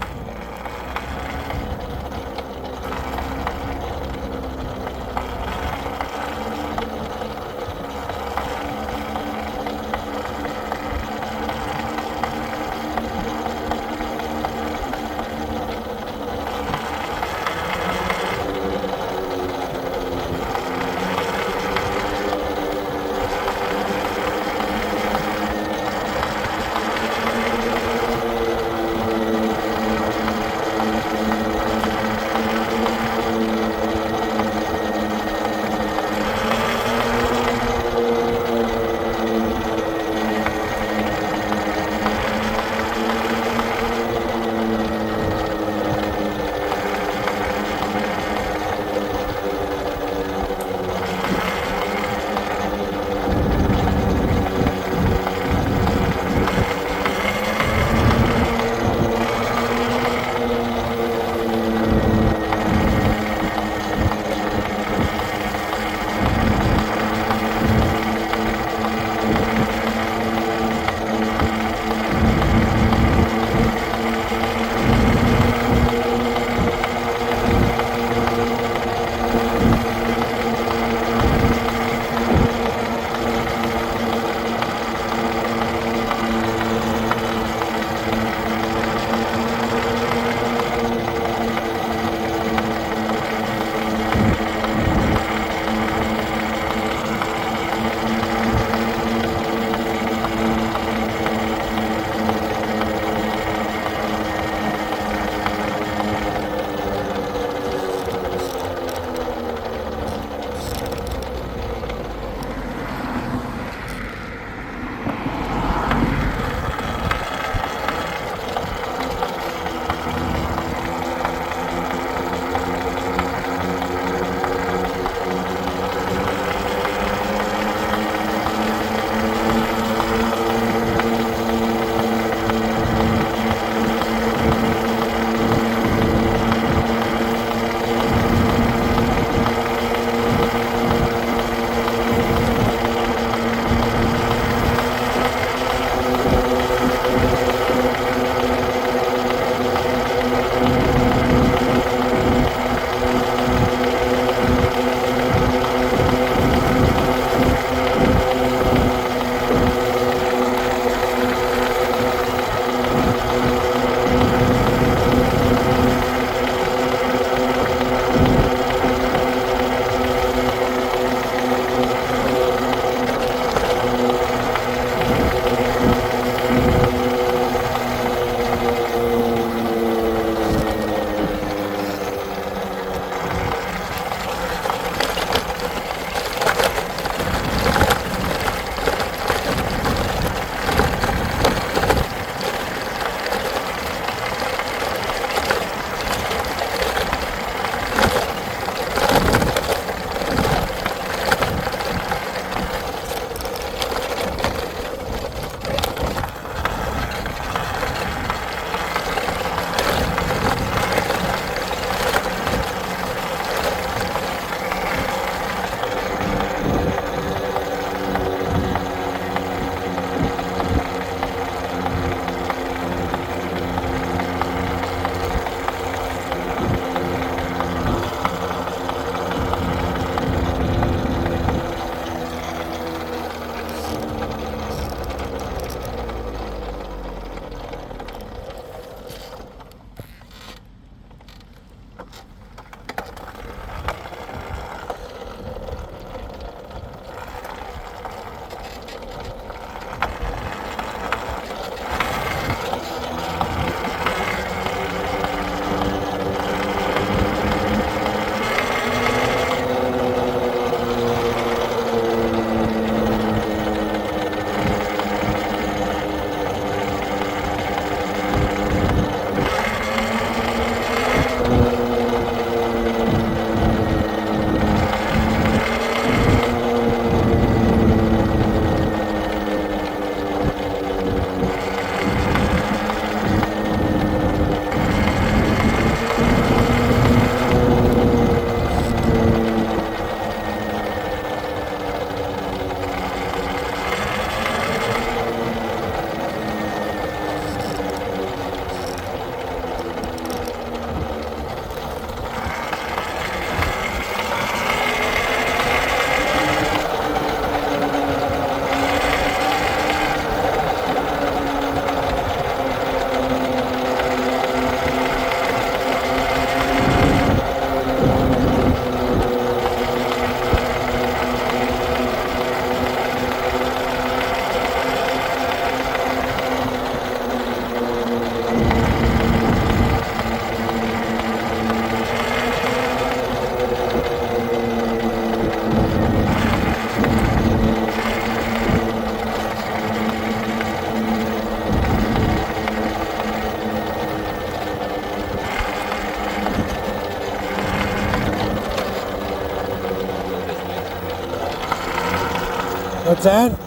What's that? It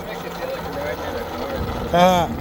makes you feel like you're riding in a car.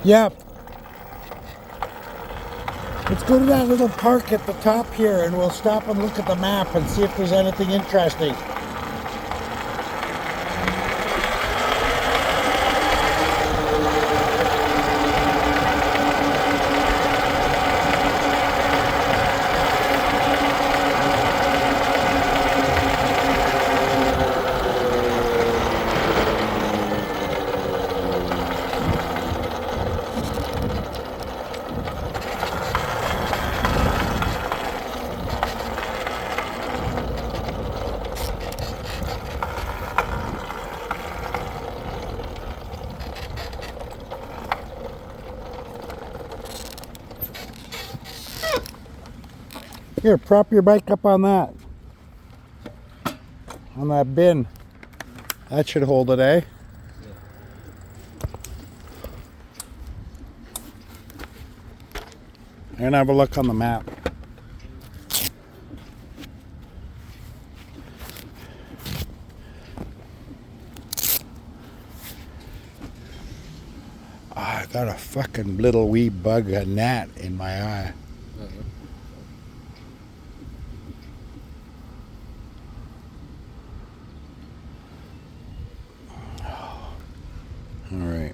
Yep. Let's go to that little park at the top here and we'll stop and look at the map and see if there's anything interesting. Here, prop your bike up on that. On that bin. That should hold it, eh? And have a look on the map. I got a fucking little wee bug, a gnat in my eye. All right.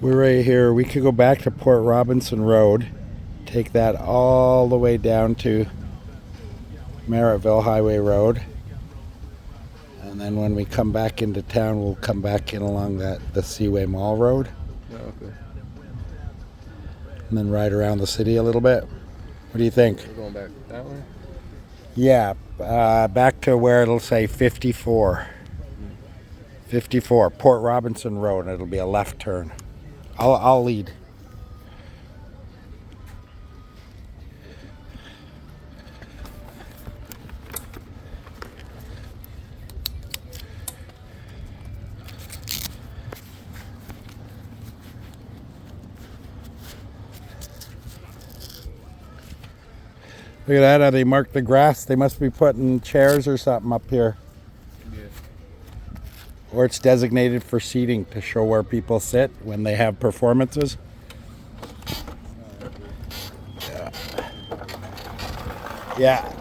We're right here. We could go back to Port Robinson Road, take that all the way down to Merrittville Highway Road. And then when we come back into town, we'll come back in along the Seaway Mall Road. Oh, okay. And then ride around the city a little bit. What do you think? We're going back that way? Yeah, back to where it'll say 54. 54, Port Robinson Road, and it'll be a left turn. I'll lead. Look at that, how they mark the grass. They must be putting chairs or something up here. Yeah. Or it's designated for seating to show where people sit when they have performances. Yeah. Yeah.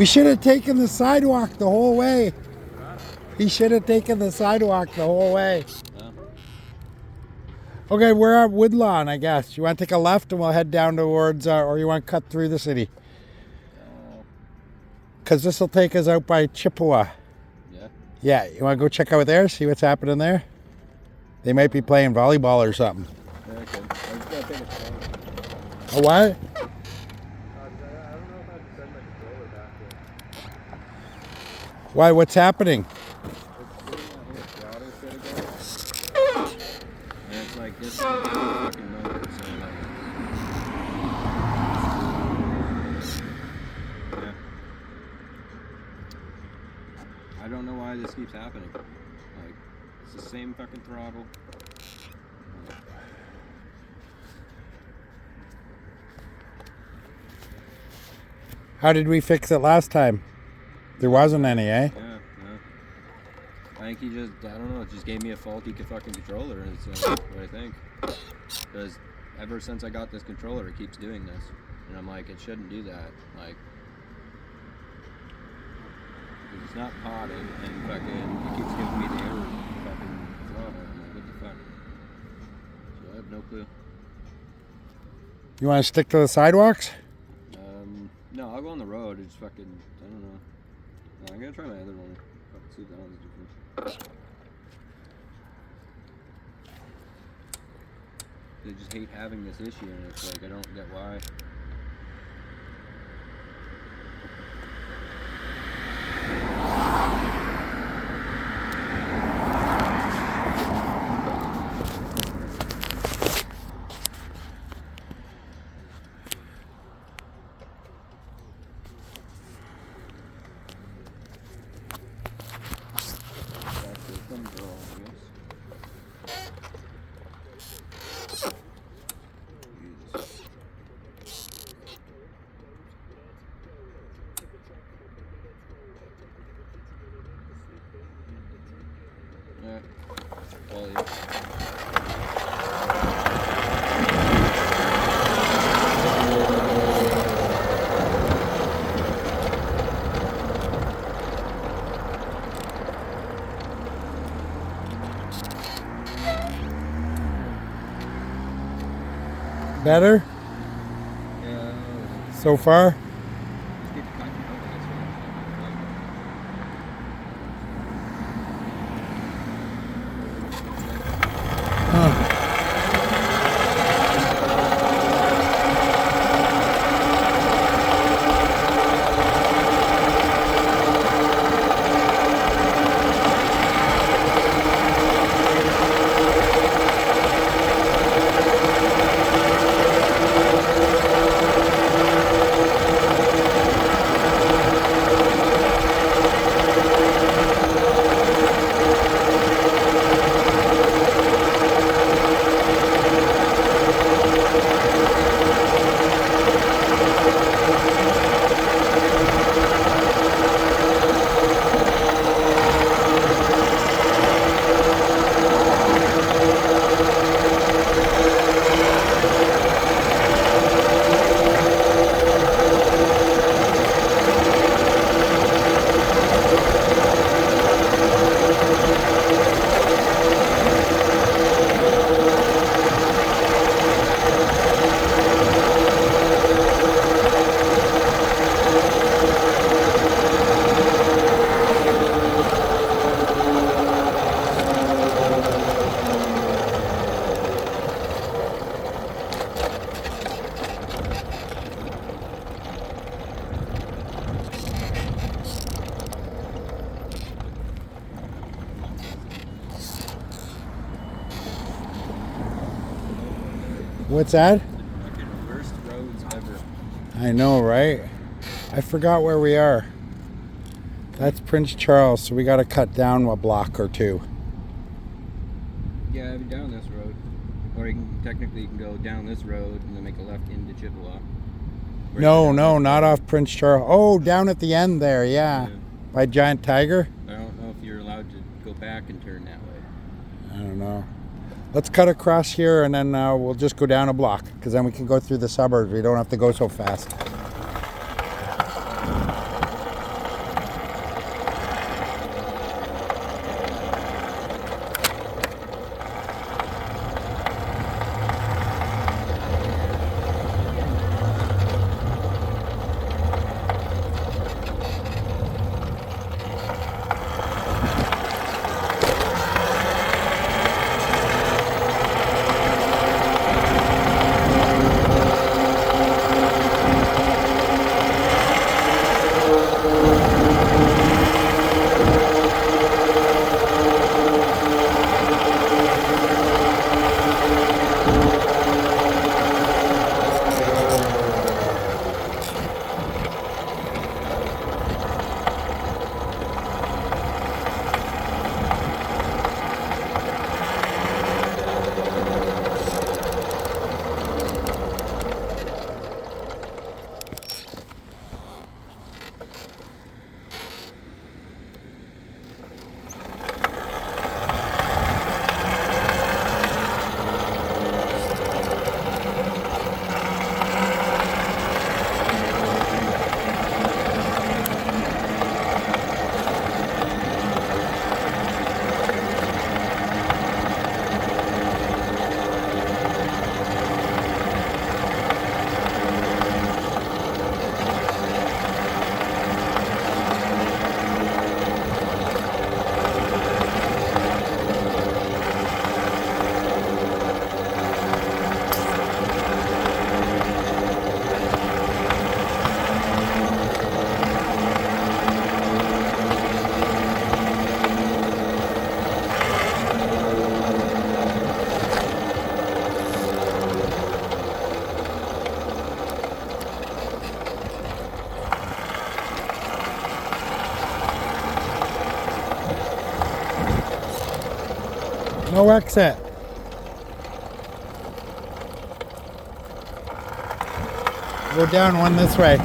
We should have taken the sidewalk the whole way. He should have taken the sidewalk the whole way. Yeah. Okay, we're at Woodlawn, I guess. You want to take a left and we'll head down towards, or you want to cut through the city? Because this will take us out by Chippewa. Yeah. Yeah, you want to go check out there, see what's happening there? They might be playing volleyball or something. Yeah, I could. I was gonna take a photo. A what? I don't know if I have to send my controller back there. Why, what's happening? And it's like this fucking motor, so like, yeah. I don't know why this keeps happening. Like, it's the same fucking throttle. How did we fix it last time? There wasn't any, eh? Yeah. I think he just, I don't know, it just gave me a faulty fucking controller, and it's what I think. Because ever since I got this controller, it keeps doing this. And I'm like, it shouldn't do that. Like, it's not potting, and fucking, it keeps giving me the error fucking throttle. I'm like, what the fuck? So I have no clue. You want to stick to the sidewalks? No, I'll go on the road. It's fucking, I don't know. No, I'm gonna try my other one. Fucking see if that one's different. They just hate having this issue, and it's like, I don't get why. Yeah. Well, yeah. Better? Yeah. So far? Just get the country over, that's what I'm saying. What's that? Fucking worst roads ever. I know, right? I forgot where we are. That's Prince Charles, so we got to cut down a block or two. Yeah, down this road. Or you can technically go down this road and then make a left into Chippewa. Or No, down no, this not road. off Prince Charles. Oh, down at the end there, yeah. Yeah. By Giant Tiger? I don't know if you're allowed to go back and turn that way. I don't know. Let's cut across here and then we'll just go down a block because then we can go through the suburbs. We don't have to go so fast. No exit. Go down one this way.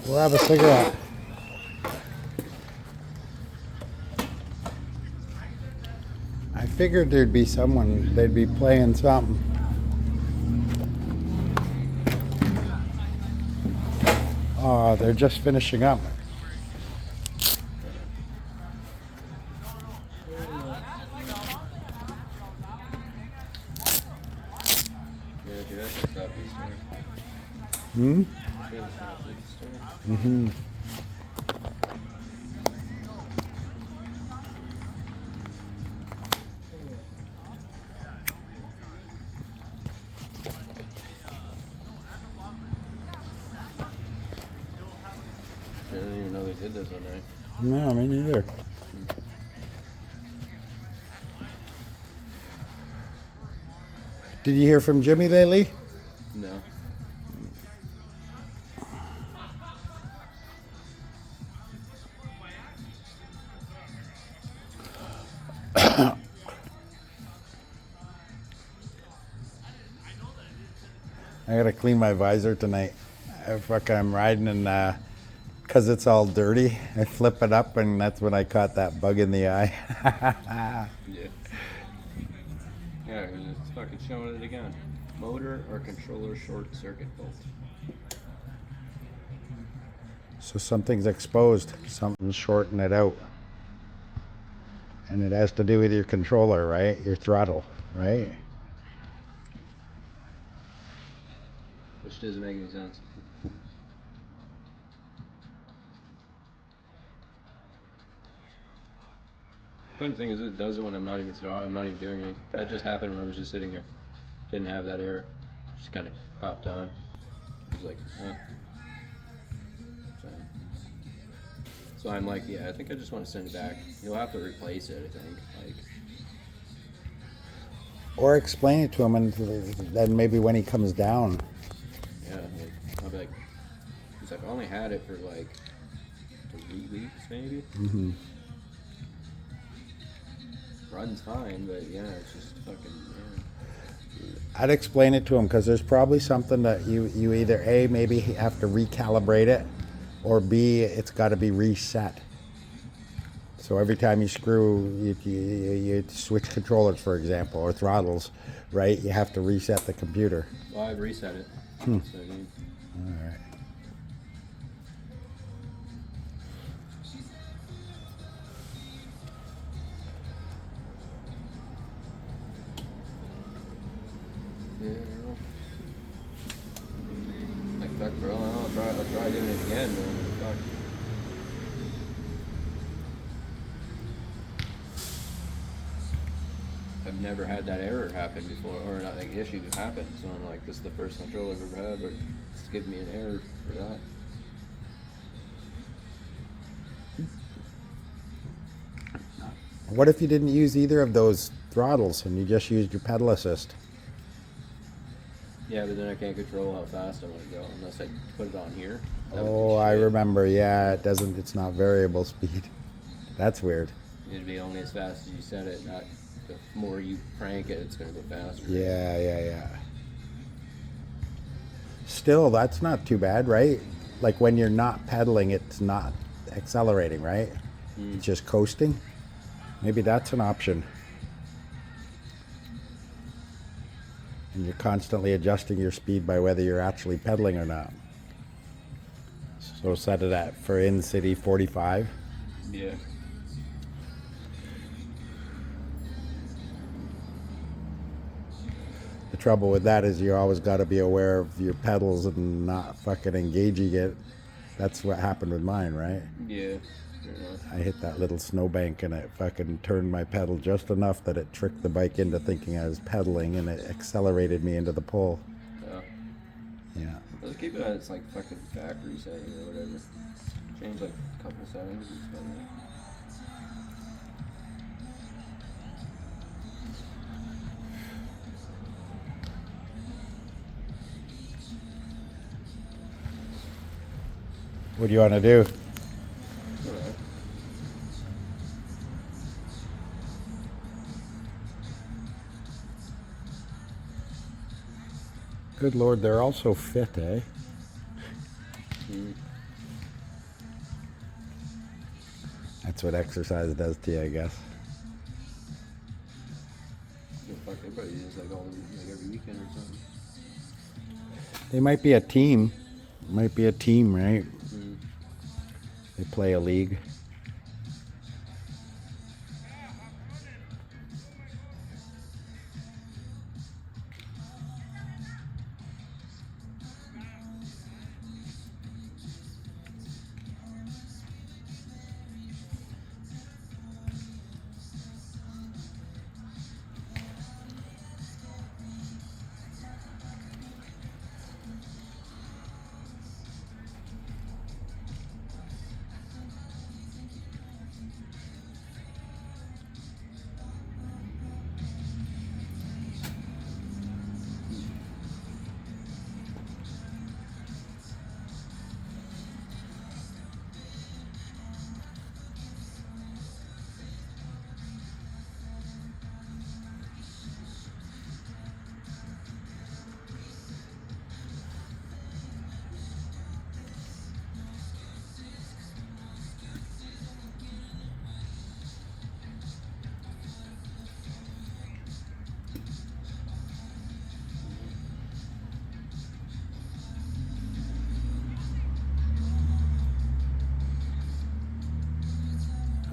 We'll have a cigarette. I figured there'd be someone, they'd be playing something. Oh, they're just finishing up. Hmm? Mm-hmm. I didn't even know they did this one night. No, me neither. Did you hear from Jimmy lately? No. I gotta clean my visor tonight. I'm riding and because it's all dirty, I flip it up and that's when I caught that bug in the eye. Yeah. Yeah, 'cause it's fucking showing it again. Motor or controller short circuit bolt. So something's exposed, something's shorting it out. And it has to do with your controller, right? Your throttle, right? Which doesn't make any sense. Funny thing is, it does it when I'm not even doing anything. That just happened when I was just sitting here. Didn't have that error. Just kind of popped on. It was like, So I'm like, yeah, I think I just want to send it back. You'll have to replace it, I think. Like, Or explain it to him and then maybe when he comes down. yeah, like, I'll be like, he's like, I only had it for like 3 weeks, maybe. Mm-hmm. Runs fine, but yeah, it's just fucking. Yeah. I'd explain it to him because there's probably something that you either A, maybe have to recalibrate it, or B, it's got to be reset. So every time you screw, you switch controllers, for example, or throttles, right? You have to reset the computer. Well, I reset it. Hmm. So, I mean, All right. Yeah, I don't know. Like, fuck, bro. I'll try doing it again, man. Fuck. I've never had that error happen before, or not like issue happen. So I'm like, this is the first control I've ever had, but it's giving me an error for that. What if you didn't use either of those throttles and you just used your pedal assist? Yeah, but then I can't control how fast I want to go unless I put it on here. That would be Oh, I shit. remember. Yeah, it doesn't. It's not variable speed. That's weird. It'd be only as fast as you set it, not the more you crank it, it's gonna go faster. Yeah. Still, that's not too bad, right? Like when you're not pedaling, it's not accelerating, right? It's just coasting. Maybe that's an option. And you're constantly adjusting your speed by whether you're actually pedaling or not. So set it at, for in-city, 45. Yeah. The trouble with that is you always got to be aware of your pedals and not fucking engaging it. That's what happened with mine, right? Yeah. Fair enough. I hit that little snowbank and it fucking turned my pedal just enough that it tricked the bike into thinking I was pedaling, and it accelerated me into the pole. Yeah. Let's keep it at its like fucking factory setting or whatever. Change like a couple settings. It's fine. What do you want to do? Alright. Good Lord, they're all so fit, eh? That's what exercise does to you, I guess. Yeah, fuck, everybody is like like every weekend or something. They might be a team. Might be a team, right? They play a league.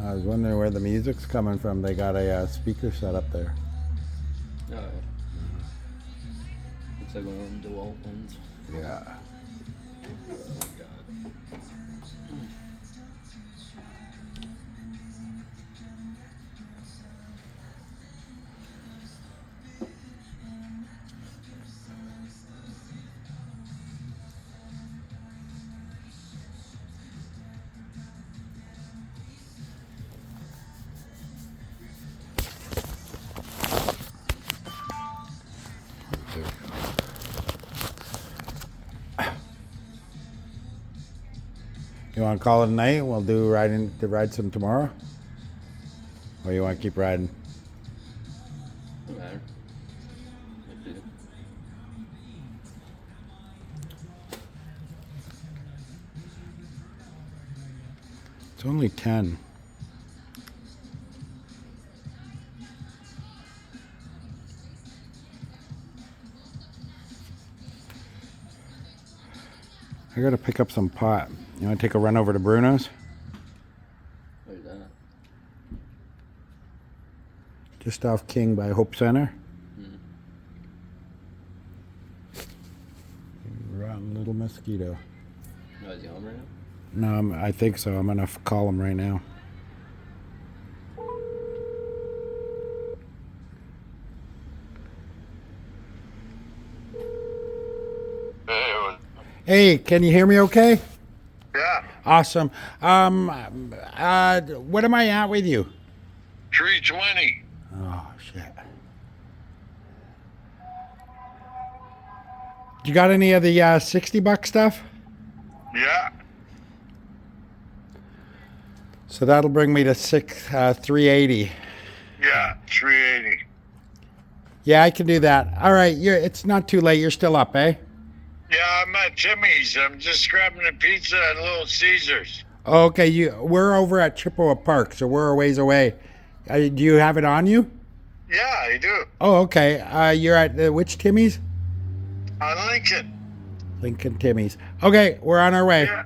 I was wondering where the music's coming from. They got a speaker set up there. Oh, yeah. Looks like one of them DeWalt ones. Yeah. Oh my god. You want to call it a night? We'll do ride some tomorrow? Or you want to keep riding? No matter. Up to you. It's only 10. I gotta pick up some pot. You wanna take a run over to Bruno's? Where's that? Just off King by Hope Center. mosquito. No, is he home right now? No, I think so. I'm gonna call him right now. Hey, can you hear me okay? Yeah, Awesome. What am I at with you? 320. Oh, shit. You got any of the $60 stuff? Yeah, So that'll bring me to 380. yeah, 380. Yeah, I can do that. All right, it's not too late. You're still up, eh? Yeah, I'm at Timmy's. I'm just grabbing a pizza at Little Caesars. Okay, we're over at Chippewa Park, so we're a ways away. Do you have it on you? Yeah, I do. Oh, okay. You're at which Timmy's? On Lincoln. Lincoln Timmy's. Okay, we're on our way. Yeah.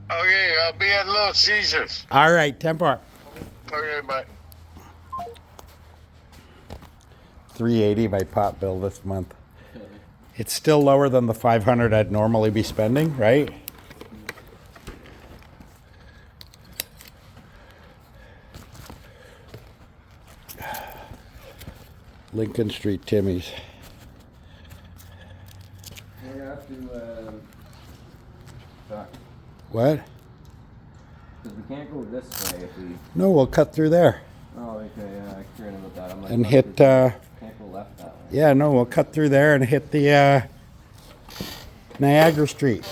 Okay, I'll be at Little Caesars. All right, 10-4. Okay, bye. 380 my pot bill this month. It's still lower than the 500 I'd normally be spending, right? Lincoln Street Timmy's. We're gonna have to, fuck. What? Because we can't go this way if we. No, we'll cut through there Oh, okay, yeah, I forgot about that. I'm like, and fuck, hit. can't go left that way. Yeah, no, we'll cut through there and hit the Niagara Street.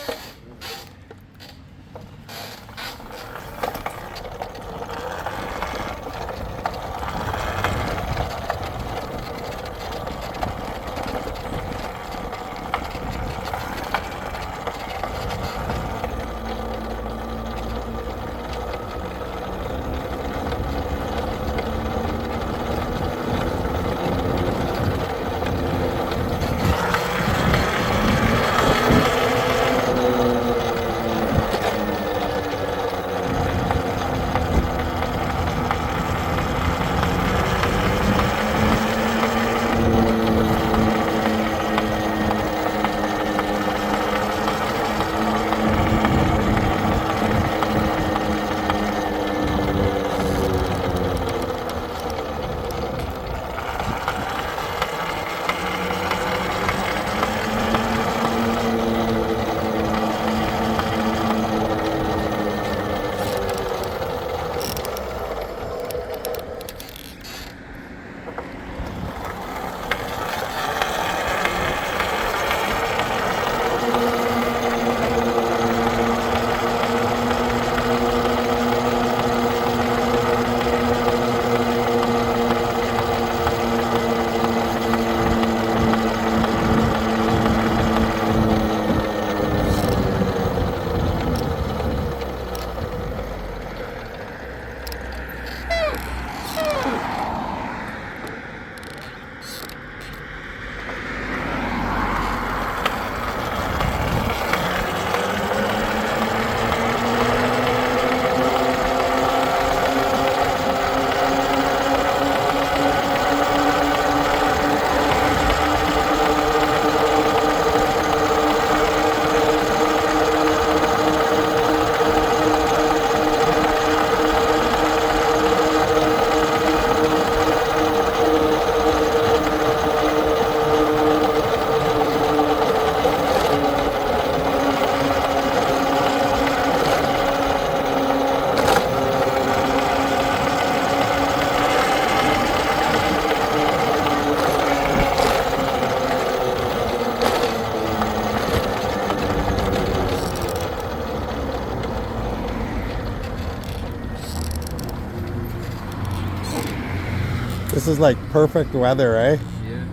This is like perfect weather, eh? Yeah.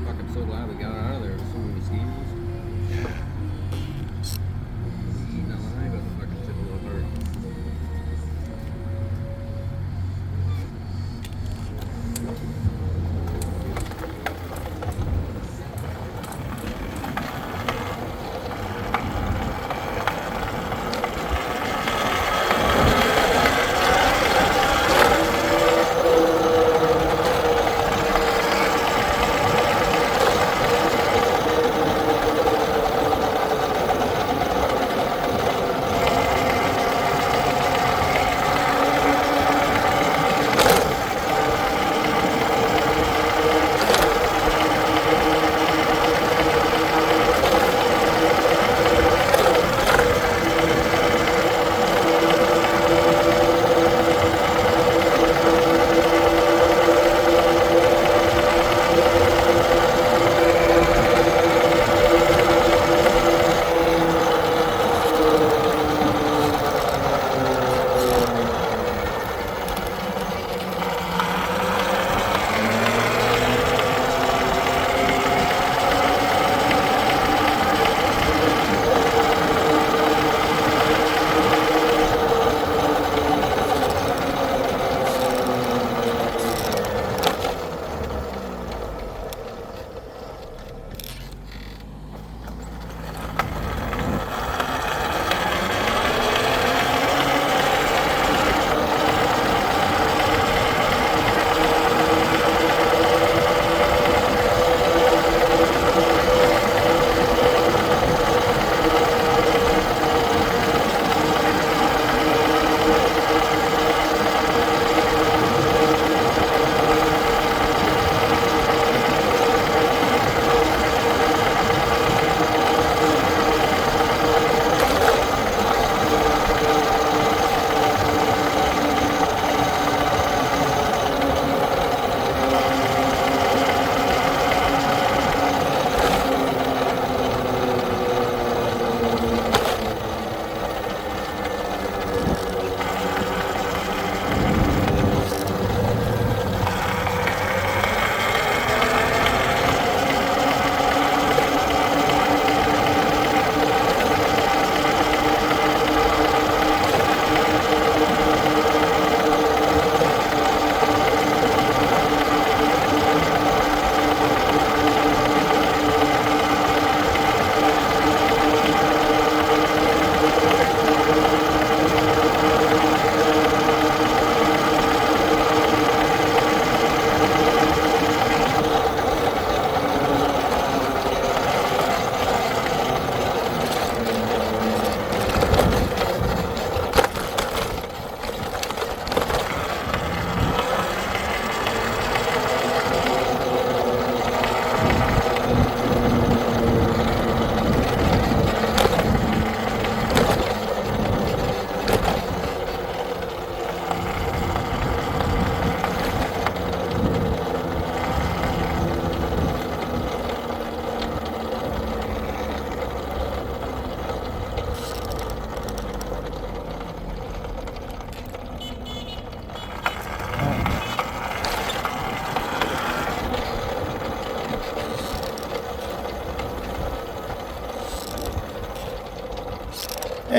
Fuck, I'm so glad we got out of there with so many mosquitoes. Eating alive at the fucking Chippewa Park.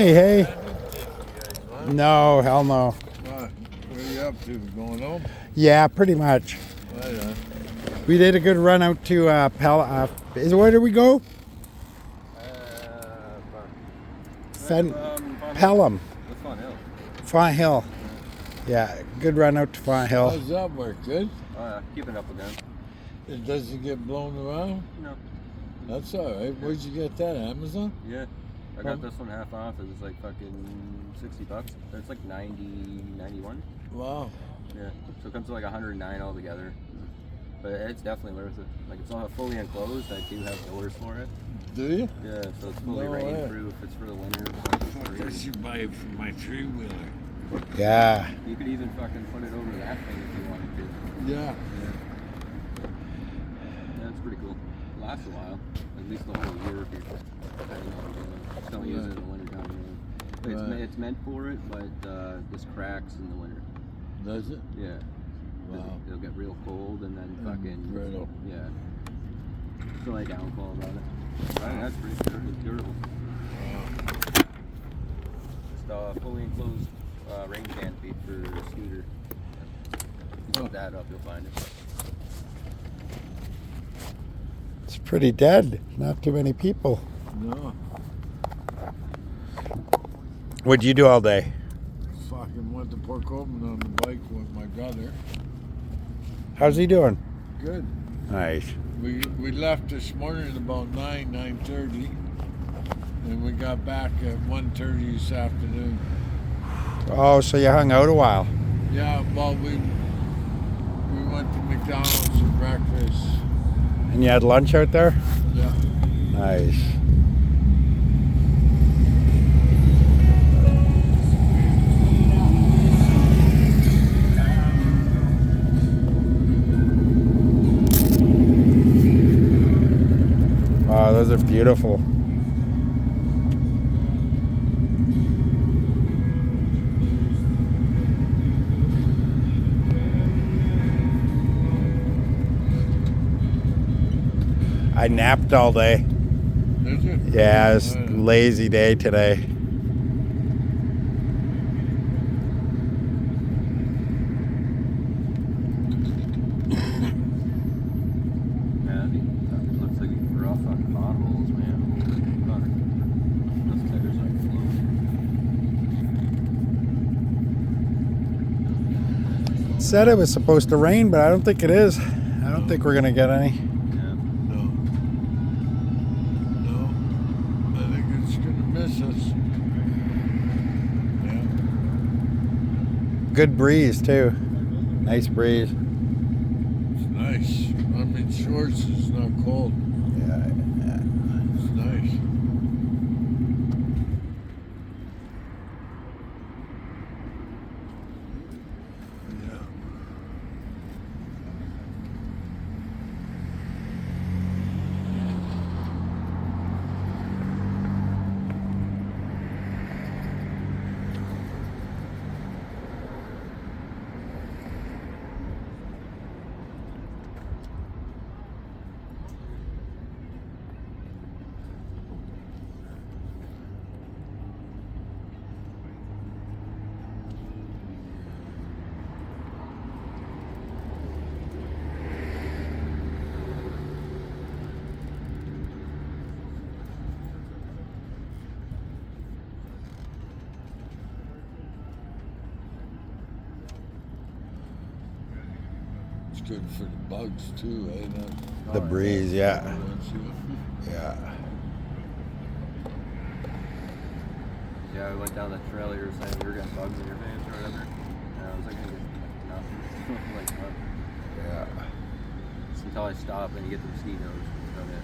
Hey. What? No, hell no. What are you up to? Going home? Yeah, pretty much. Right on. We did a good run out to where did we go? Pelham. That's Fonthill. Fonthill. Yeah, good run out to Fonthill. How's that work? Good? Keeping up with them. It doesn't get blown around? No. That's all right. Where'd you get that? Amazon? Yeah. I got this one half off. It was like fucking $60. It's like 91. Wow. Yeah. So it comes to like 109 altogether. But it's definitely worth it. Like it's all fully enclosed. I do have doors for it. Do you? Yeah, so it's fully No way. rainproof. It's for the winter. Fuck, I should buy it for my three-wheeler. Yeah. You could even fucking put it over that thing if you wanted to. Yeah. Yeah, it's pretty cool. It lasts a while. At least the whole year if you're just don't use it in the winter time. Really. But Right. it's meant for it, but this cracks in the winter. Does it? Yeah. Wow. It'll get real cold and then fucking brittle. Yeah. Still a downfall about it. I think that's pretty durable. Just fully enclosed rain canopy for a scooter. If you look that up, you'll find it. It's pretty dead. Not too many people. No. What'd you do all day? Fucking went to Port Coleman on the bike with my brother. How's he doing? Good. Nice. We left this morning about 9:30, and we got back at 1:30 this afternoon. Oh, so you hung out a while. Yeah, well, we went to McDonald's for breakfast. And you had lunch out there? Yeah. Nice. Wow, those are beautiful. I napped all day. Did you? Yeah, it's a lazy day today. Yeah, it looks like rough on potholes, man. Those tires like floating. Said it was supposed to rain, but I don't think it is. I don't think we're gonna get any. Yeah. No. I think it's gonna miss us. Yeah. Good breeze too. Nice breeze. It's nice. I mean, shorts is not cold. Yeah. It's nice. Yeah. It's good for the bugs too, eh? The breeze, yeah. Yeah. Yeah, I went down the trail. You were saying you were getting bugs in your pants or whatever. And I was like, I get nothing. Like, Yeah. just until I stop and you get the mosquitoes. That's about it.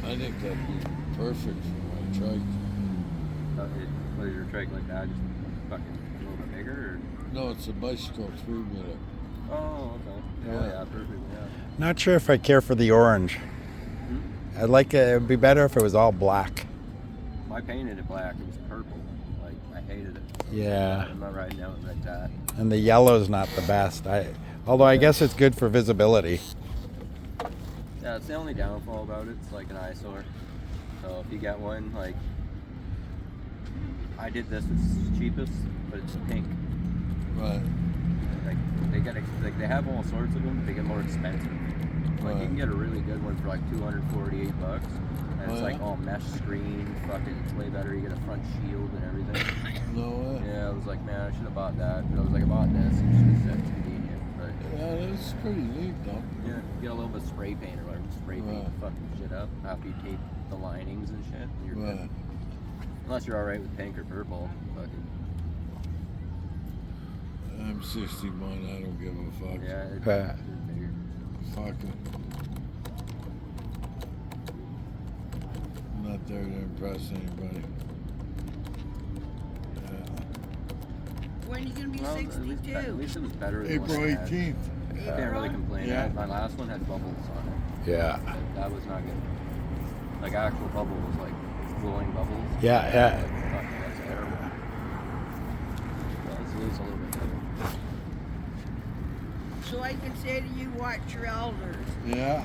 I think that'd be perfect for my trike. What is your trike like that? Just fucking a little bit bigger? Or? No, it's a bicycle three-wheeler. Oh, okay. Yeah. Oh, yeah, perfect. Yeah. Not sure if I care for the orange. I'd like it. It'd be better if it was all black. I painted it black. It was purple. Like, I hated it. Yeah. I'm not riding out like that. And the yellow's not the best. Although I guess it's good for visibility. Yeah, it's the only downfall about it. It's like an eyesore. So if you get one, like, I did this. It's cheapest, but it's pink. Right. Like they have all sorts of them, but they get more expensive. Like you can get a really good one for like $248, and it's like all mesh screen. Fucking, it's way better. You get a front shield and everything. No way. Yeah, I was like, man, I should have bought that. But I was like, I bought this. It's just that's convenient. But Yeah, that's pretty neat though. yeah, get a little bit of spray paint or whatever. Spray paint the fucking shit up after you tape the linings and shit. You're good. Right. Unless you're alright with pink or purple. Fucking I'm 61. I don't give a fuck. yeah. Fuck it. I'm not there to impress anybody. When are you going to be Well, at 62? least it was better than April what I had. 18th. I can't really complain. Yeah. My last one had bubbles on it. Yeah. That was not good. Like actual bubble was like glowing bubbles. Yeah, yeah. Fuck, that's terrible. Well, it's at least a little bit better. So I can say to you, watch your elders. Yeah.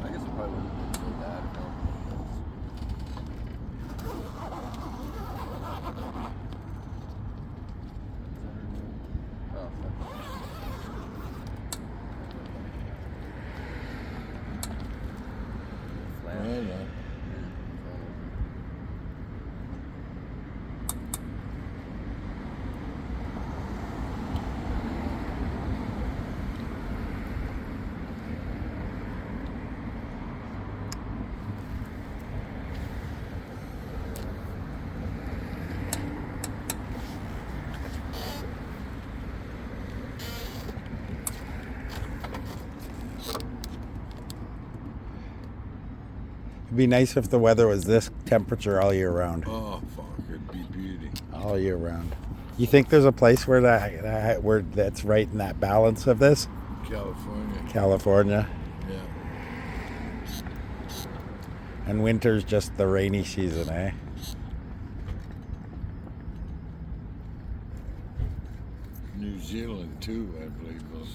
I guess it probably wouldn't have been so bad if oh, fuck. Flat. Right on. It'd be nice if the weather was this temperature all year round. Oh, fuck. It'd be beauty. All year round. You think there's a place where where that's right in that balance of this? California. California. Yeah. And winter's just the rainy season, eh? New Zealand, too, I believe, was.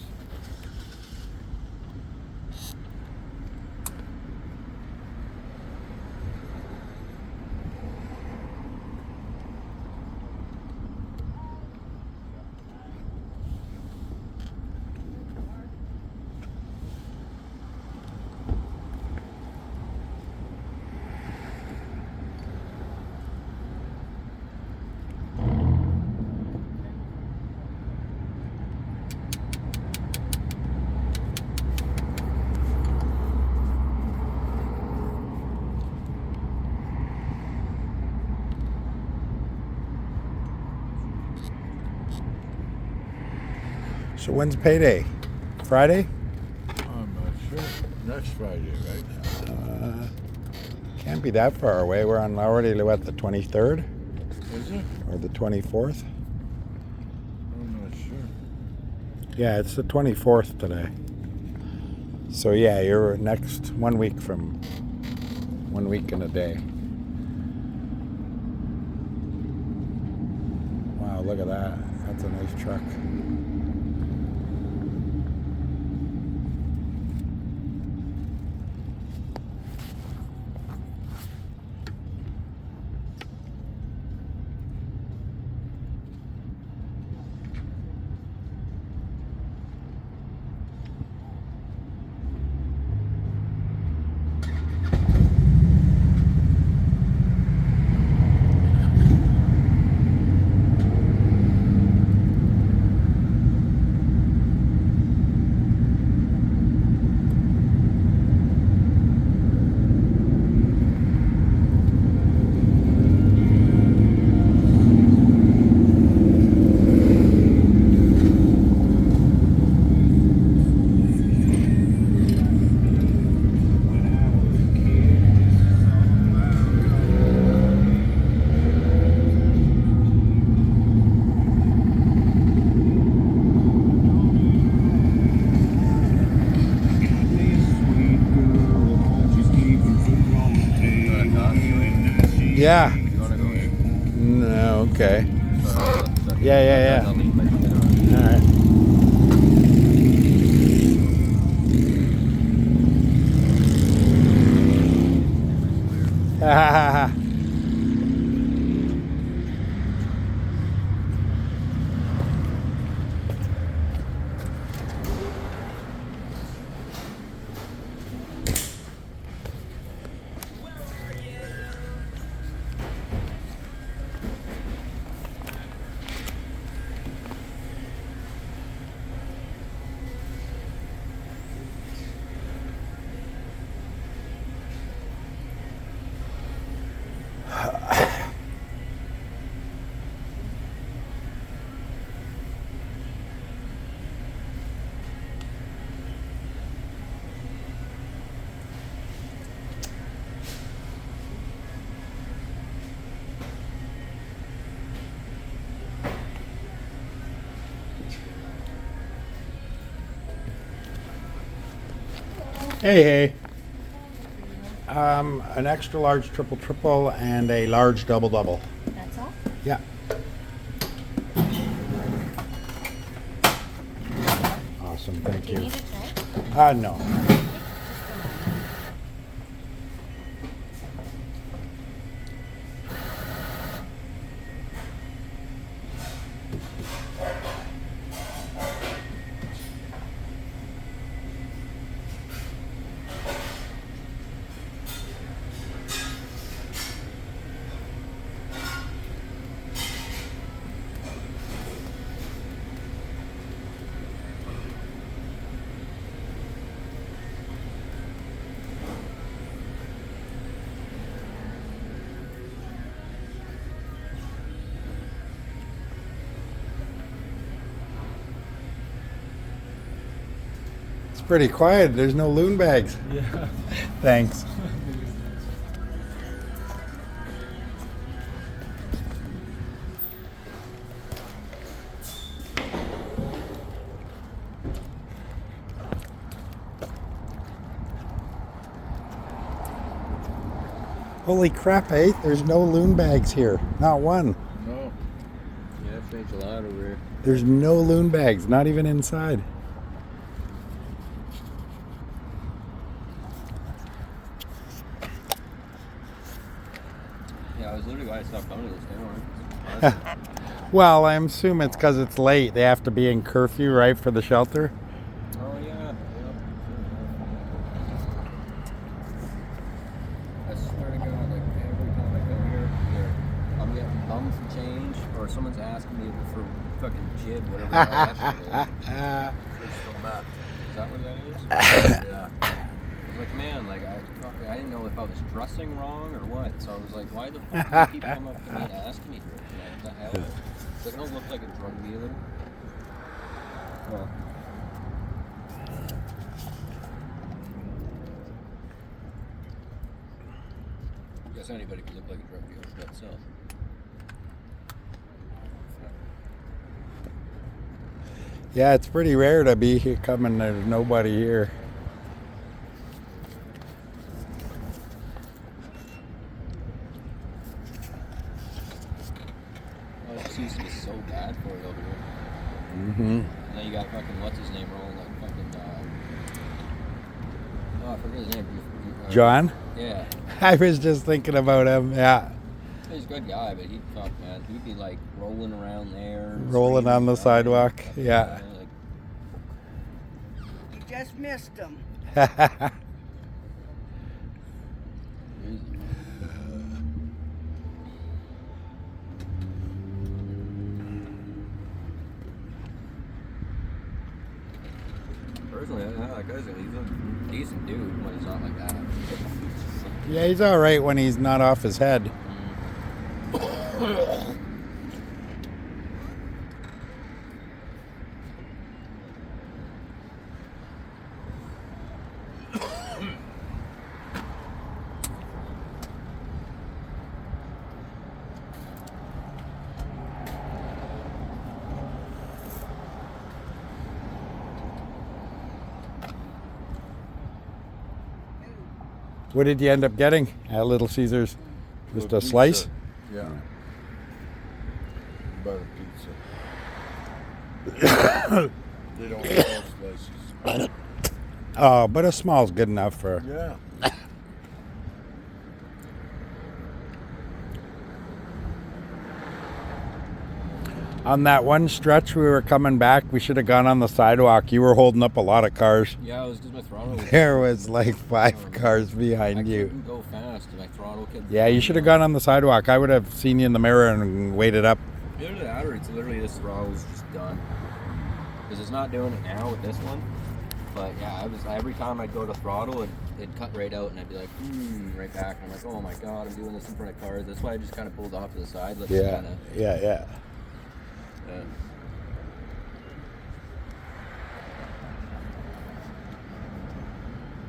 So when's payday? Friday? I'm not sure. Next Friday, right? Can't be that far away. We're on already, what, the 23rd? Is it? Or the 24th? I'm not sure. Yeah, it's the 24th today. So yeah, you're next 1 week from 1 week and a day. Wow, look at that. That's a nice truck. Yeah. You want to go in? No, okay. So Yeah. I'll leave my shit on. All right. Ha ha ha. Hey. An extra large triple and a large double. That's all? Yeah. Awesome, thank Do you you. need a tray? No. It's pretty quiet. There's no loon bags. Yeah. Thanks. Holy crap, eh? There's no loon bags here. Not one. No. Yeah, I've changed a lot over here. There's no loon bags, not even inside. Yeah, I was literally why I stopped coming to this store. Well, I assume it's because it's late. They have to be in curfew, right, for the shelter? Oh yeah. I swear to God, like every time I come here, I'm getting bums and change, or someone's asking me for fucking jib, whatever the hell that shit is. Is that what that is? Yeah. I'm like, man, like I didn't know if I was dressing wrong or what. So I was like, why the fuck do people come up to me and ask me for it? Like, what the hell? It's like, I don't look like a drug dealer. Well, I guess anybody could look like a drug dealer, but so. Yeah, it's pretty rare to be here coming. There's nobody here. Oh, it just used to be so bad for you over here. Mm-hmm. And then you got fucking, what's his name rolling like fucking, oh, I forget his name. John? Yeah. I was just thinking about him. Yeah. He's a good guy, but he'd fuck, man. He'd be like rolling around there. Rolling on the sidewalk. Yeah. Like, You just missed them. crazy. Personally, that guy's he's a decent dude when he's not like that. Yeah, he's all right when he's not off his head. What did you end up getting at Little Caesars? Just The a slice? Yeah. Butter pizza. They don't sell slices. Oh, but a small's good enough for. Yeah. On that one stretch we were coming back, we should have gone on the sidewalk. You were holding up a lot of cars. Yeah, it was because my throttle was... There was like 5 cars behind I you. couldn't go fast, and my throttle kept... Yeah, you should have gone on the sidewalk. I would have seen you in the mirror and waited up. Either that or it's literally this throttle's just done. Because it's not doing it now with this one. But yeah, every time I'd go to throttle, it'd cut right out, and I'd be like, right back. And I'm like, oh my god, I'm doing this in front of cars. That's why I just kind of pulled off to the side. Yeah. Yeah.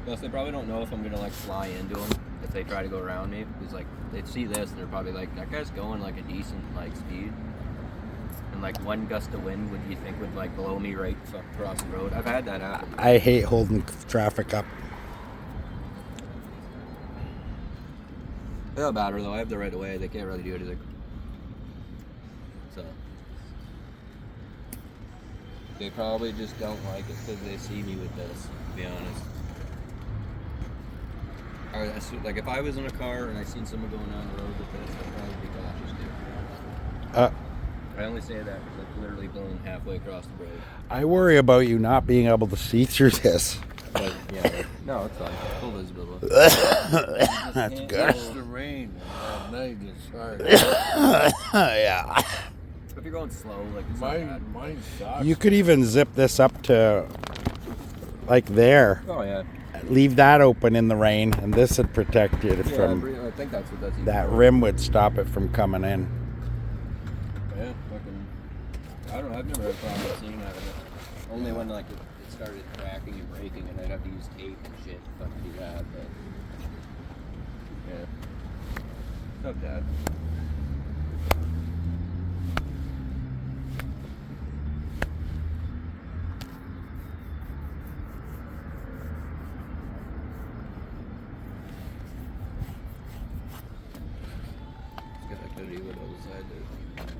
Plus, they probably don't know if I'm gonna like fly into them if they try to go around me, because like they'd see this and they're probably like, that guy's going like a decent like speed, and like one gust of wind would you think would like blow me right across the road. I've had that happen. I hate holding traffic up. It doesn't matter though. I have the right of way. They can't really do anything. So they probably just don't like it because they see me with this. To be honest. Like if I was in a car and I seen someone going down the road with this, I'd probably be cautious too. I only say that because I've literally blown halfway across the road. I worry about you not being able to see through this. But yeah, no, it's fine. It's full visible. That's good. It's the rain at night. It's hard. Yeah. If you're going slow, like it's not bad. Mine sucks. You could even zip this up to like there. Oh yeah. Leave that open in the rain, and this would protect you from I think that's what that's. that rim would stop it from coming in. Yeah, fucking. I don't know. I've never had a problem with seeing that. Only when like it started cracking and breaking, and I'd have to use tape and shit to fucking do that. But yeah, not bad. Good activity with other side there.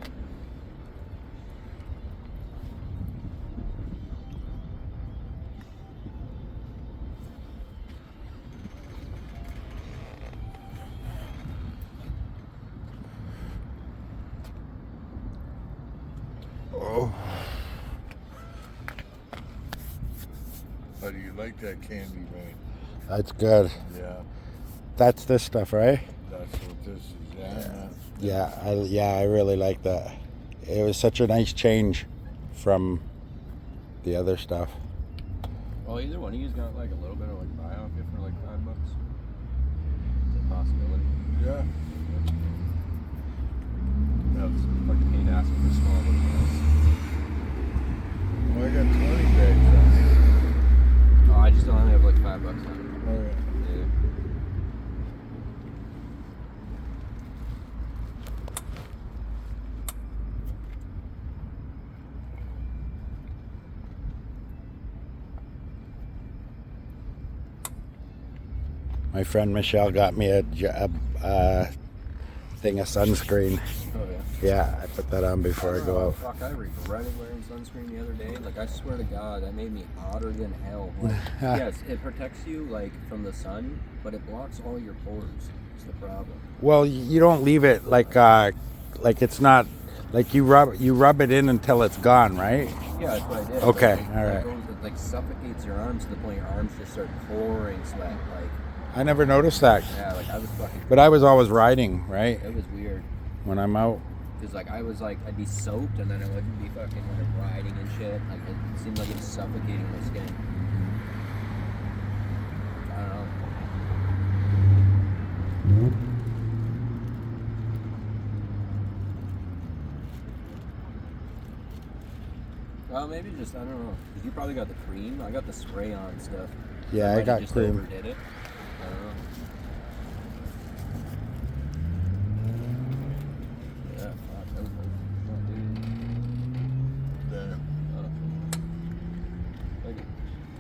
Oh. How do you like that candy, man? That's good. Yeah, That's this stuff, right? that's what this is. Yeah, I really like that. It was such a nice change from the other stuff. Well, either one of you's got like a little bit of like buy off you for like $5. It's a possibility. Yeah. No, it's fucking pain asking for small little amounts. Well, I got 20 bags on Oh, I just only have like $5 on it. it. All right. Yeah. My friend Michelle got me a thing of sunscreen. Oh yeah. Yeah, I put that on before I go out. Fuck, I regretted wearing sunscreen the other day. Like, I swear to God, that made me hotter than hell. Like, yes, it protects you, like, from the sun, but it blocks all your pores. It's the problem. Well, you don't leave it like it's not like you rub it in until it's gone, right? Yeah, that's what I did. Okay, Like, all right. It, like, suffocates your arms to the point your arms just start pouring sweat. Like, I never noticed that, yeah, like, I was fucking... but I was always riding, right? It was weird. When I'm out. Because, like, I was, like, I'd be soaked, and then I wouldn't be fucking, like, riding and shit. Like, it seemed like it was suffocating my skin. I don't know. Well, maybe just, I don't know. 'Cause you probably got the cream. I got the spray-on stuff. Yeah, I Might have got just cream. overdid it. I don't know. Yeah, fuck, that was not doing There. oh. Thank you.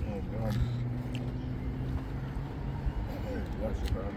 Oh, God. What's your problem?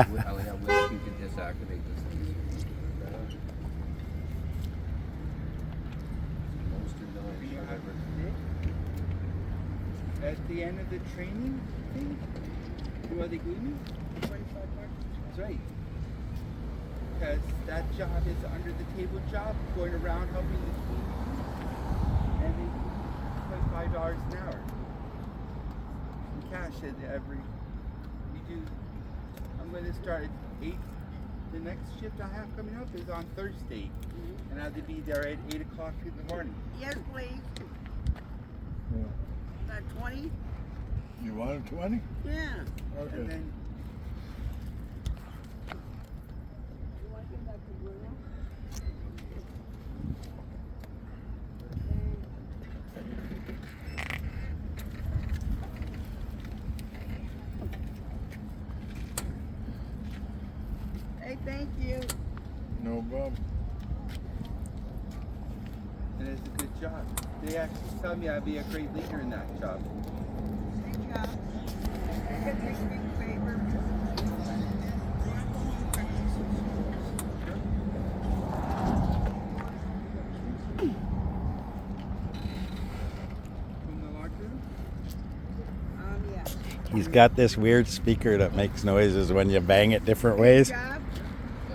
wish you could deactivate this thing. Most annoying shit ever. At the end of the training thing, you know what they gave me? 25 bucks. That's right. Because that job is under the table job, going around helping the community, and they pay $25 an hour. In cash at every. We do. I'm going to start at 8. The next shift I have coming up is on Thursday, and I have to be there at 8 o'clock in the morning. Yes, please. Got 20? You want a 20? Yeah. Okay. And then You want to give that to Bruno? Hey, thank you. No problem. and it's a good job. They actually tell me I'd be a great leader in that job. Good job. Get this big favor. In the locker room? Yeah. He's got this weird speaker that makes noises when you bang it different ways. Good job.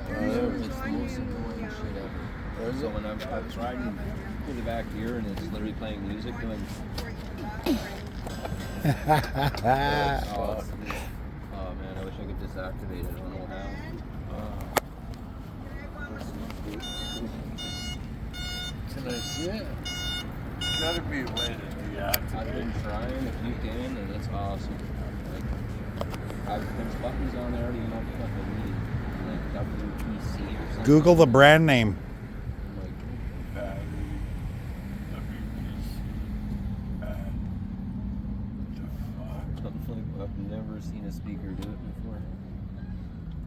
It's the most annoying shit ever. So when I was riding through the back here and it's literally playing music going. Oh man, I wish I could deactivate it. I don't know how. Can I see it? Gotta be a way to deactivate. I've been trying. If you can, then that's awesome. Like, there's buttons on there. I don't even know what the fuck I need. Like WPC or something. Google the brand name. Like, Battery. I've never seen a speaker do it before,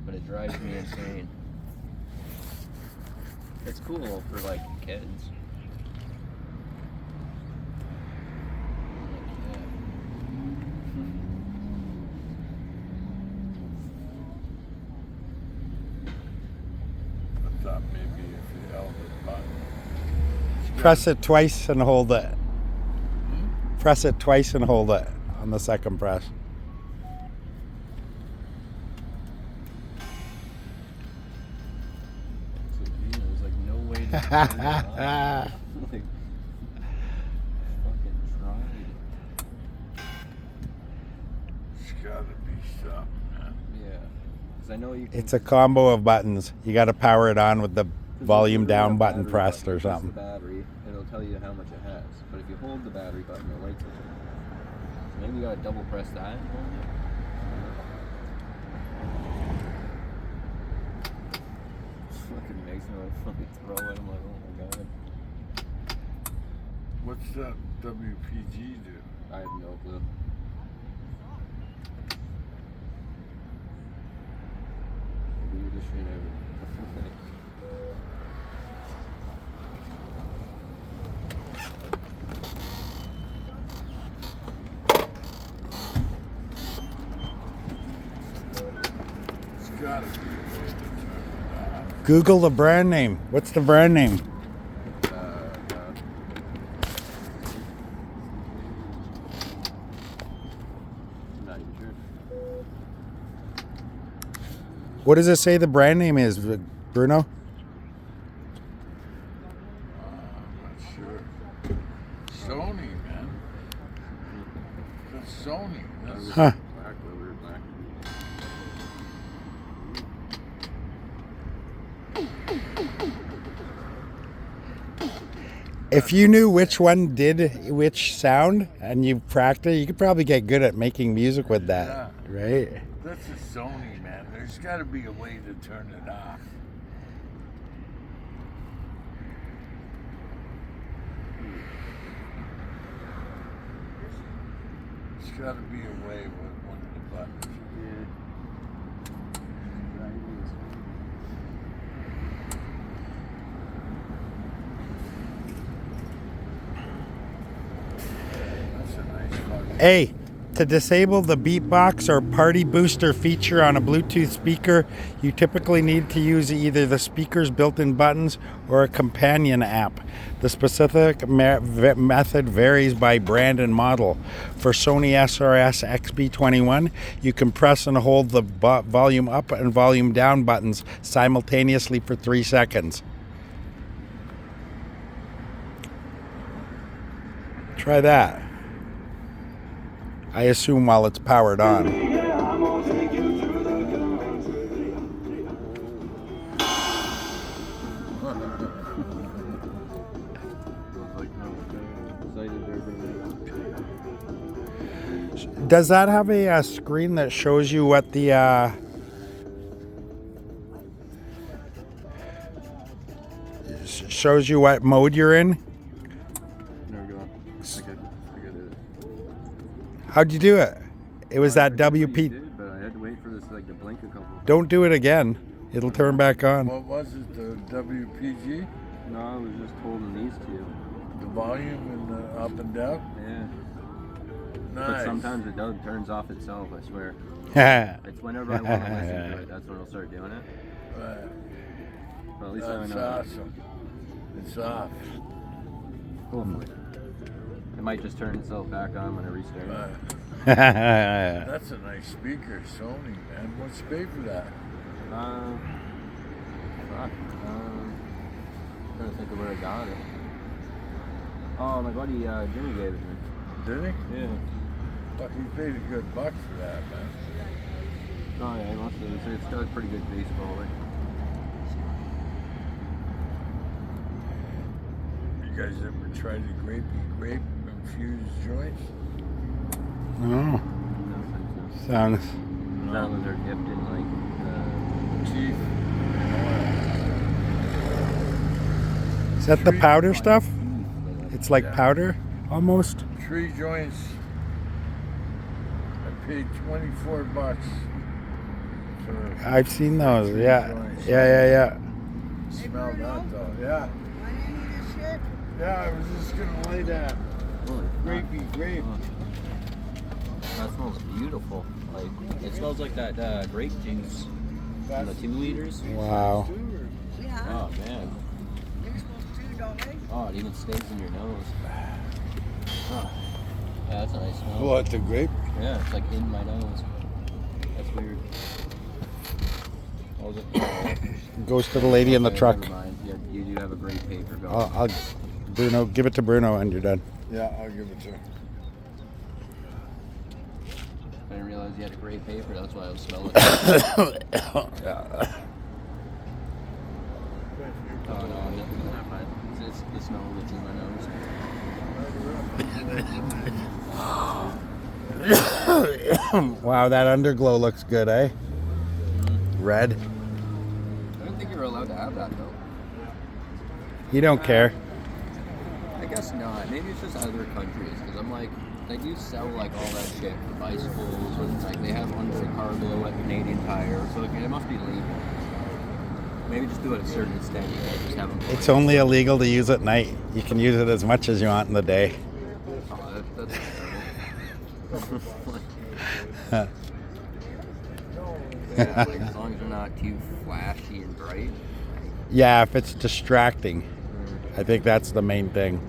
but it drives me insane. It's cool for like kids. I thought maybe if you held it button. Press it twice and hold it. Press it twice and hold it on the second press. So, there's like no way to turn it on. Like, fucking tried. It's gotta be something, man. Yeah, because I know you. Can, It's a combo of buttons. You got to power it on with the 'cause volume if you hold down the button battery pressed or press the something. battery, it'll tell you how much it has. But if you hold the battery button, the lights will turn on. So maybe you gotta double press that and hold it. Fucking makes me want to fucking throw it. I'm like, oh my god. What's that WPG do? I have no clue. Weirdest shit ever. It's gotta be a way to turn it off. Google the brand name. What's the brand name? I'm not even sure. What does it say the brand name is, Bruno? I'm not sure. Sony, man. That's Sony. That's Huh. Black rubber, black. If you knew which one did which sound and you practice, you could probably get good at making music with that, right? That's a Sony, man. There's gotta be a way to turn it off. There's gotta be a way with one of the buttons. That's a nice button. Hey, To disable the beatbox or party booster feature on a Bluetooth speaker, you typically need to use either the speaker's built-in buttons or a companion app. The specific method varies by brand and model. For Sony SRS XB21, you can press and hold the volume up and volume down buttons simultaneously for 3 seconds. Try that. I assume while it's powered on. Does that have a screen that shows you what the shows you what mode you're in? There we go. I could do it. How'd you do it? It was that WP. Did, but I had to wait for this like to blink a couple. Don't do it again. It'll turn back on. What was it? The WPG? No, I was just holding these two. The volume and the up and down? Yeah. Nice. But sometimes it turns off itself, I swear. It's whenever I want to listen to it, that's when I'll start doing it. Right. But at least I That's know. awesome. It's off. Hopefully. It might just turn itself back on when I restart it. Right. That's a nice speaker, Sony, man. What's you pay for that? Fuck. Trying to think of where I got it. Oh, my buddy Jimmy gave it to me. Did he? Yeah. Fuck, he paid a good buck for that, man. Oh yeah, he must have. It's got a pretty good bass quality. You guys ever tried the grape infused joints? Oh, I don't think so. sounds. That was they're dipped in like Teeth. Is that the powder stuff? like It's like powder, almost. 3 joints. I paid $24 for. I've seen those. Yeah, joints. yeah. Smell that though. Yeah. Why didn't you just sit? Yeah, I was just gonna lay that. holy fuck. Grapey grape. That smells beautiful. Like it smells like that grape juice from the 2 liters. Wow. Yeah. Oh man. You're supposed to, don't they? Oh, it even stays in your nose. Oh. Yeah, that's a nice smell. What, the grape? Yeah, it's like in my nose. That's weird. What was it? Goes to the lady in the Okay, truck. Never mind. You do have a great paper going. I'll Bruno, give it to Bruno and you're done. Yeah, I'll give it to her. I didn't realize you had a great paper. That's why I was smelling it. Oh no, I'm not gonna find it. It's the smell that's in my nose. Wow, that underglow looks good, eh? Red. I don't think you're allowed to have that though. You don't care. I guess not. Maybe it's just other countries because I'm like, they do sell like all that shit for bicycles and like they have under cargo at Canadian Tire, so it must be legal. Maybe just do it at a certain extent. You can't just have them. It's only illegal to use at night. You can use it as much as you want in the day. Oh, that's terrible. Yeah, like, as long as they're not too flashy and bright. Yeah, if it's distracting. I think that's the main thing.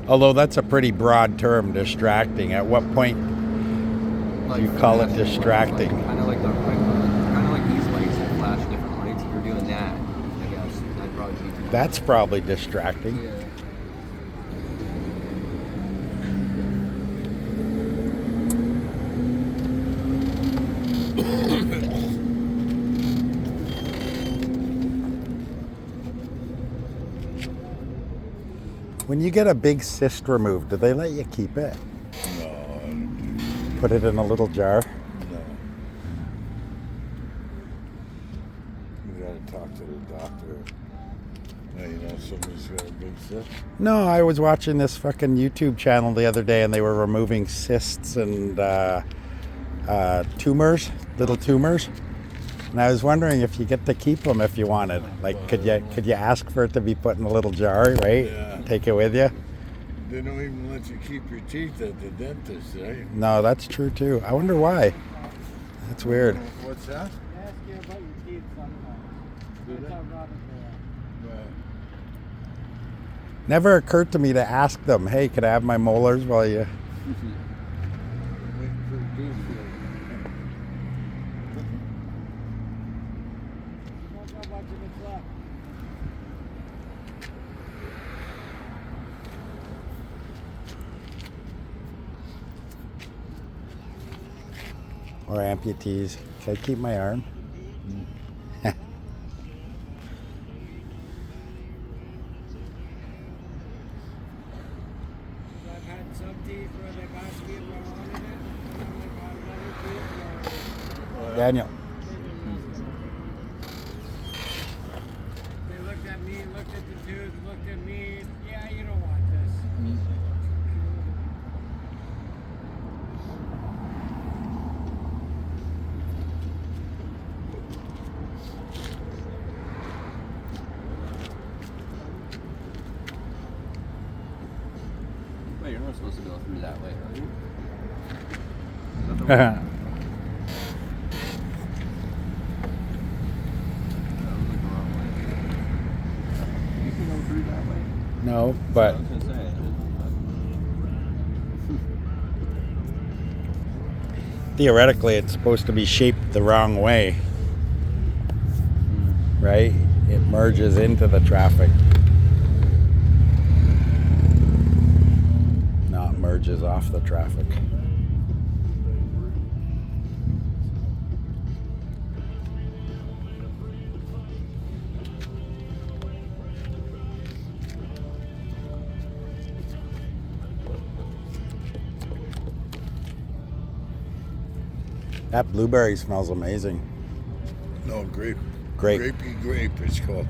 Although that's a pretty broad term, distracting. At what point do you call it distracting? Kind of like these lights that flash different lights. If you're doing that, I guess that'd probably be too much. That's probably distracting. Yeah. When you get a big cyst removed, do they let you keep it? No, I don't do Put it in a little jar? no. You gotta talk to the doctor. Now you know somebody's got a big cyst. No, I was watching this fucking YouTube channel the other day and they were removing cysts and tumors, little tumors. And I was wondering if you get to keep them if you wanted. Like, could you ask for it to be put in a little jar, right? Yeah. Take it with you? They don't even let you keep your teeth at the dentist, right? No, that's true too. I wonder why. That's weird. What's that? They ask you about your teeth sometimes. Do That's they? how Robin's Right. Never occurred to me to ask them, hey, could I have my molars while you... Waiting for the teeth. You don't know much of it's left. Or amputees. Can I keep my arm? I've had some teeth where they've asked me if I wanted it, and then they've had another teeth where Daniel. they looked at me, looked at the tooth, looked at me, yeah, you don't want this. Wait, you're not supposed to go through that way, are you? You can go through that way. No, but I was gonna say. theoretically it's supposed to be shaped the wrong way. Right? It merges into the traffic. Not merges off the traffic. That blueberry smells amazing. No, grape. Grape. Grapey grape, it's called.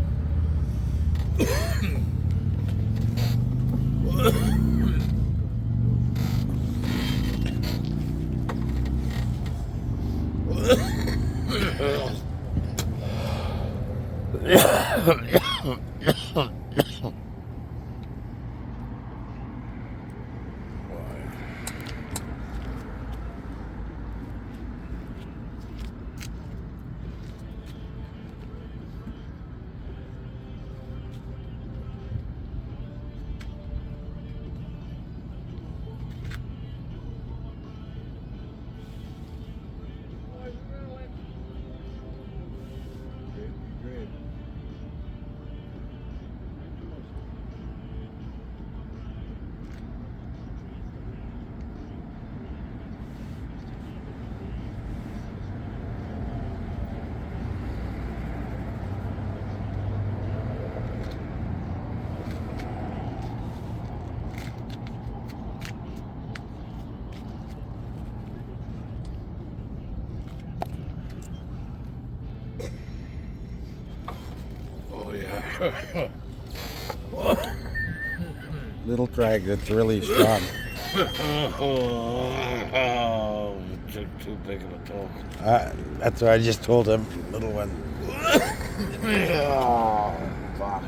Grape. Oh yeah. Little drag that's really strong. Oh, it took too big of a toll. That's what I just told him. Little one. Oh, fuck.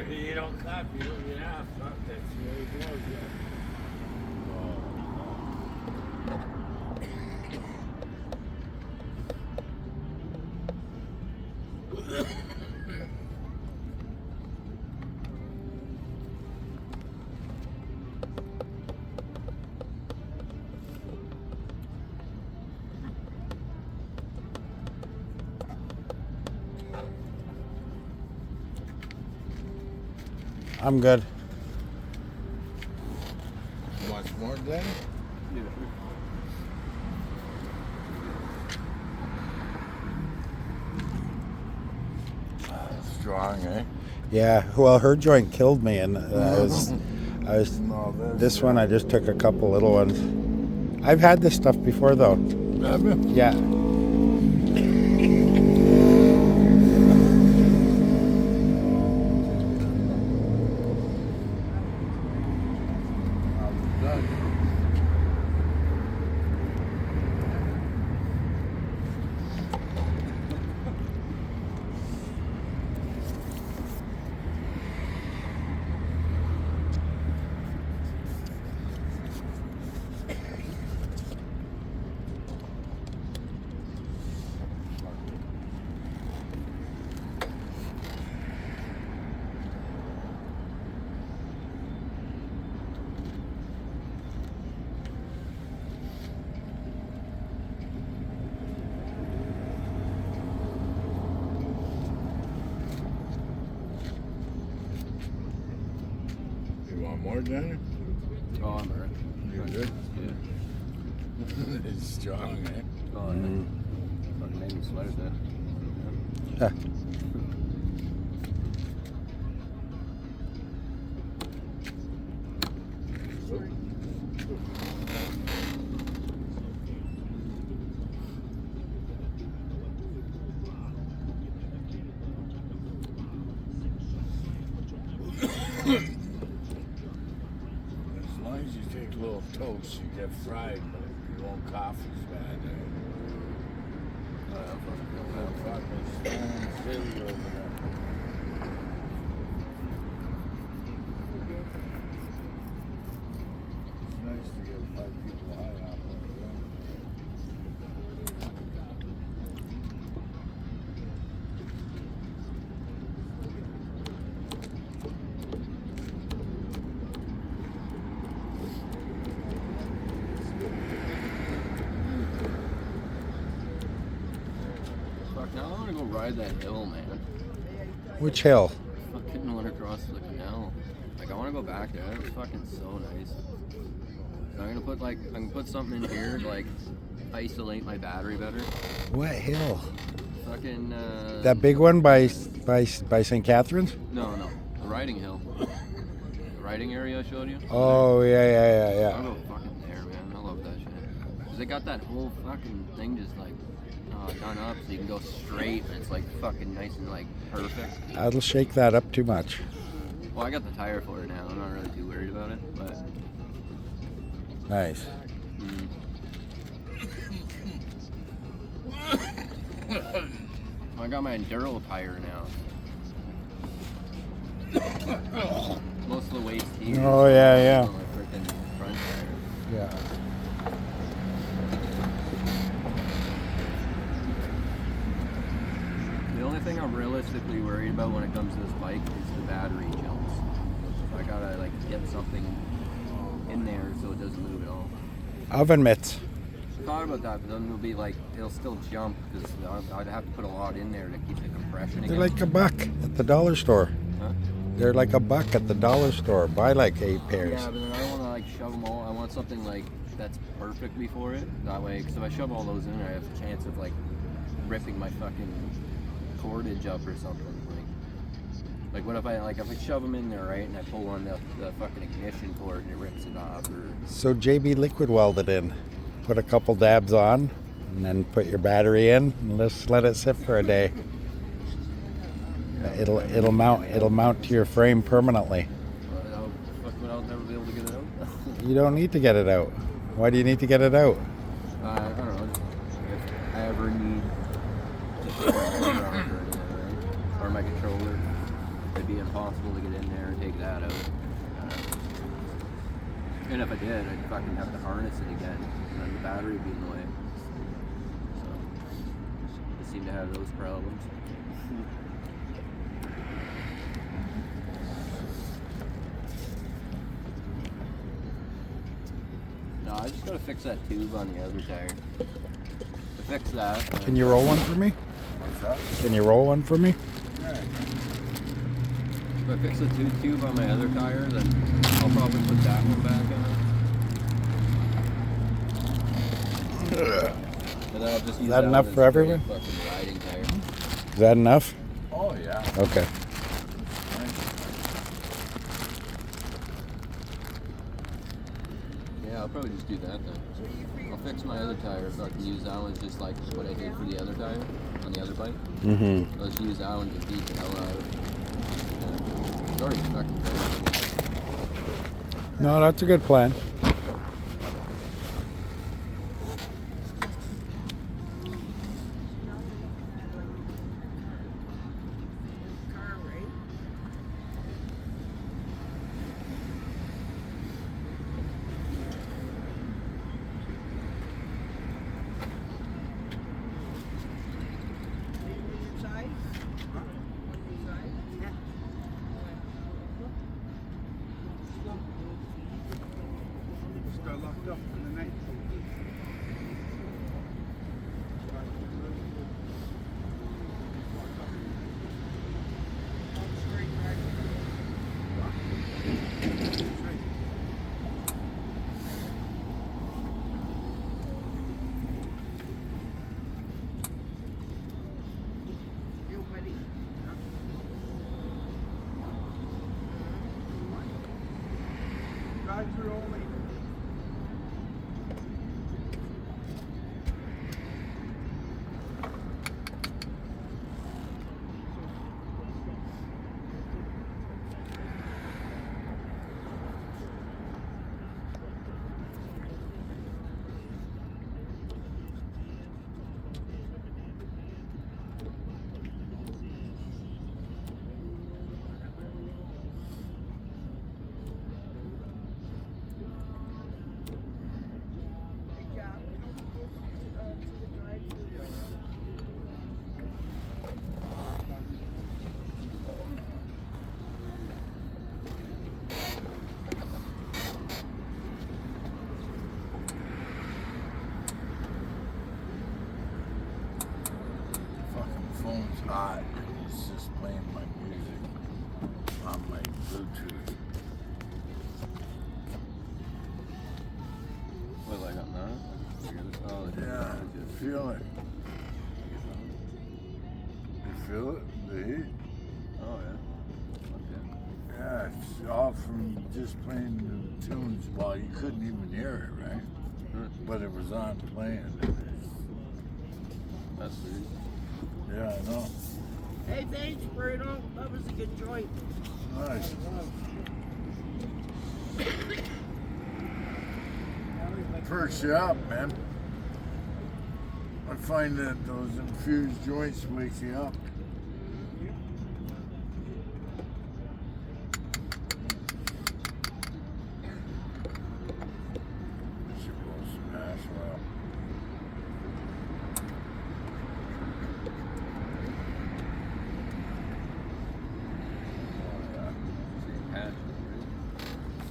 You don't clap, you don't get out. Fuck, that's really close, yeah. I'm good. Want more, Danny? Strong, eh? Yeah. Well, her joint killed me, and I was. No, This one, I just took a couple little ones. I've had this stuff before, though. Have you? Yeah. more, Danny? Oh, I'm alright. You're good? Yeah. It's strong, eh? Oh, yeah. Fucking made me sweat a bit. Huh. As long as you take a little toast, you get fried, but you won't cough as bad. Eh? Fucking stone city over there. It's nice to get 5 people high off like that. Fuck, now I want to go ride that hill, man. Which hill? Fucking one across the canal. Like, I want to go back there. That was fucking so nice. So I'm gonna put like, I can put something in here to like isolate my battery better. What hill? Fucking. That big one by St. Catharines? No, the riding hill. The riding area I showed you. Oh yeah. I'll go fucking there, man. I love that shit. Cause they got that whole fucking thing just like done up, so you can go straight, and it's like fucking nice and like perfect. I'll shake that up too much. Well, I got the tire for it now. I'm not really too worried about it, but. Nice. I got my Enduro tire now. Most of the waste here. Oh, yeah. On my frickin' front tire. Yeah. The only thing I'm realistically worried about when it comes to this bike is the battery jumps. So I gotta like get something in there so it doesn't move at all. Oven mitts. I thought about that, but then it'll be like, it'll still jump because I'd have to put a lot in there to keep the compression They're against. like a buck at the dollar store. Huh? They're like a buck at the dollar store. Buy like 8 pairs. Yeah, but then I don't want to like shove them all. I want something like that's perfectly for it. That way, because if I shove all those in there, I have a chance of like ripping my fucking cordage up or something. Like what if I shove them in there, right, and I pull on the fucking ignition cord and it rips it off, or So JB liquid welded in. Put a couple dabs on, and then put your battery in, and just let it sit for a day. It'll mount to your frame permanently. I'll never be able to get it out. You don't need to get it out. Why do you need to get it out? I don't know. If I ever need to put my motor on it or anything, right? Or my controller, it'd be impossible to get in there and take that out. And if I did, I'd fucking have to harness it again, and then the battery would be in the way. So, I seem to have those problems. No, I just gotta fix that tube on the other tire. To fix that. Can you roll one for me? What's that? Can you roll one for me? If I fix the tube on my other tire, then I'll probably put that one back on. And then I'll just use that one enough as for everyone? fucking riding tire. Is that enough? Oh, yeah. Okay. Yeah, I'll probably just do that then. I'll fix my other tire so I can use that one just like what I did for the other tire on the other bike. Mm-hmm. I'll just use that one to beat the hell out of it. Yeah. It's already fucking crazy. No, that's a good plan. Car, right? Inside? Inside? Fucking phone's hot. It's just playing my music on my Bluetooth. What, like on that? Oh, Yeah, you feel it. You feel it? The heat? Oh, yeah. Okay. Yeah, it's all from just playing the tunes. Well, you couldn't even hear it, right? But it was on playing. That's weird. Yeah, I know. Hey, thanks, Bruno. That was a good joint. Nice. Perks you up, man. I find that those infused joints wake you up. Should go smash well.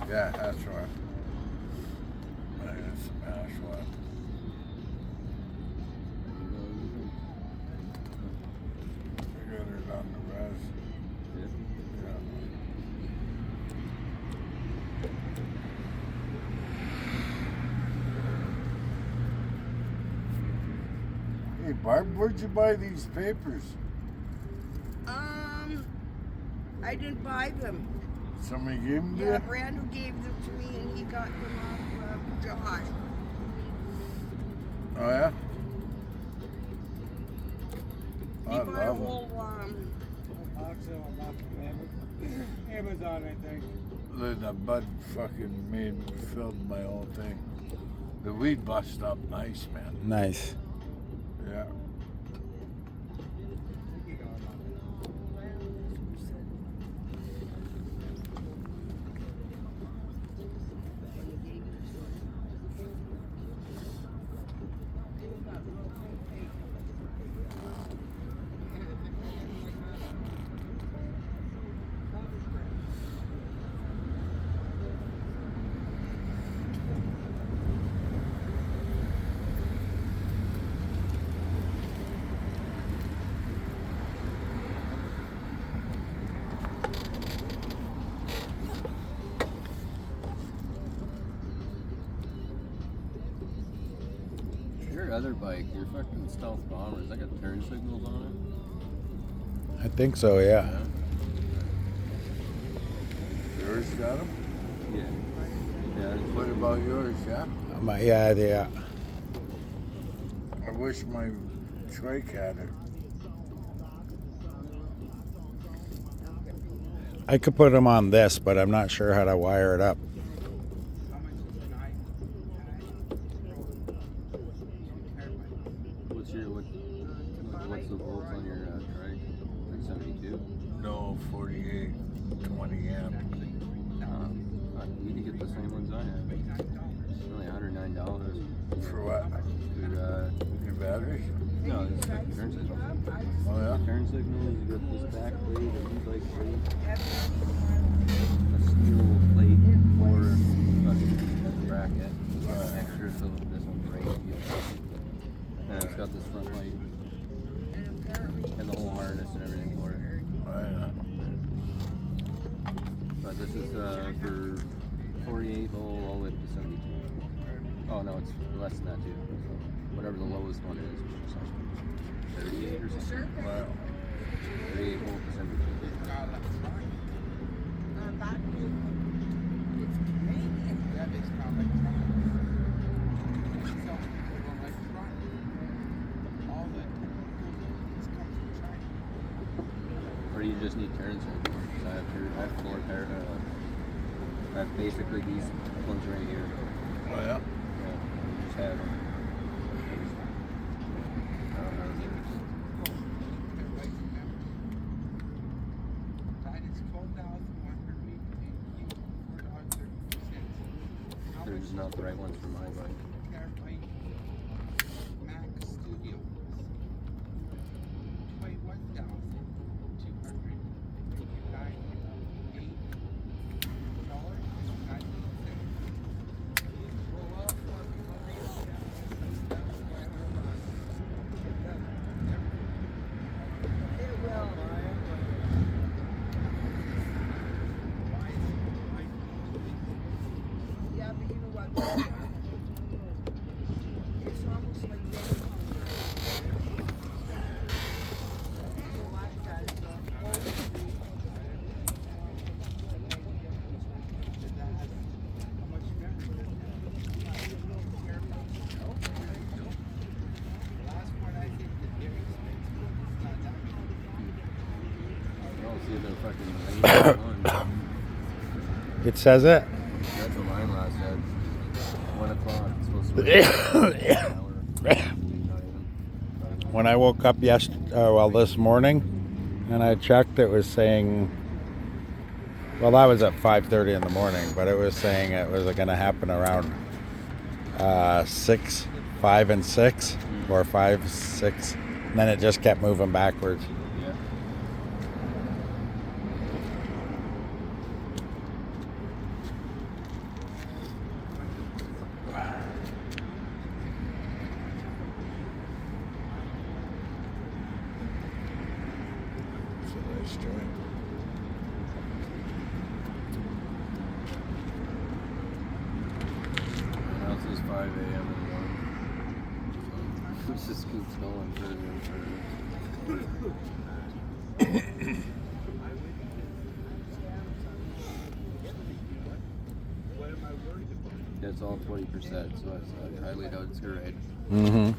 Yeah, that's right. I got some hash left. I got it on the res. Yeah. Hey, Barb, where'd you buy these papers? I didn't buy them. Somebody gave them to Yeah, you? Brando gave them to me, and he got them off Josh. Oh, yeah? He I bought a love them. whole Amazon, I think. The bud fucking filled my whole thing. The weed bust up nice, man. Nice. Yeah. Your other bike, your fucking stealth bomber, has that got turn signals on I think so, yeah. Yours got them? it? Yeah. Yeah. What about yours, yeah? Yeah. I wish my trike had it. I could put them on this, but I'm not sure how to wire it up. What's the volts on your trike? Like 72? No, 48, 20 amp. You need to get the same ones I have. It's only $109. For what? Your batteries? No, it's like turn signals. Oh, yeah? Turn signals, you got this back plate, a e-bike plate, a steel plate for a bracket, extra so this one's right. And it's got this front light and the whole harness and everything for it. Oh, yeah. But this is for 48 volt all the way up to 72. Oh no, it's less than that too. So whatever the lowest one is, which is like 38 or something. Wow. 38 volt to 72. around like truck. Some people don't like truck. All the just comes from China. Or you just need turn signals. I have 4 pair. I have basically these ones right here. Oh yeah. Yeah, you just have them. I don't know. Everybody remember. That is $12,184.34. They're just not the right ones for my bike. Terabyte Max Studio. Yeah, but you know what? It's almost like I'll see if they're fucking on. It says it. That's what mine last said. 1 o'clock. It's supposed to be an hour. Not even. When I woke up this morning, and I checked, it was saying, well, that was at 5:30 in the morning, but it was saying it was going to happen around 6, 5 and 6, or 5, 6, and then it just kept moving backwards. Yeah. It's a nice joint. Now it says 5 a.m. in the morning. So it just keeps going further and further. It's all 20%, so I highly doubt it's gonna rain. Mm-hmm.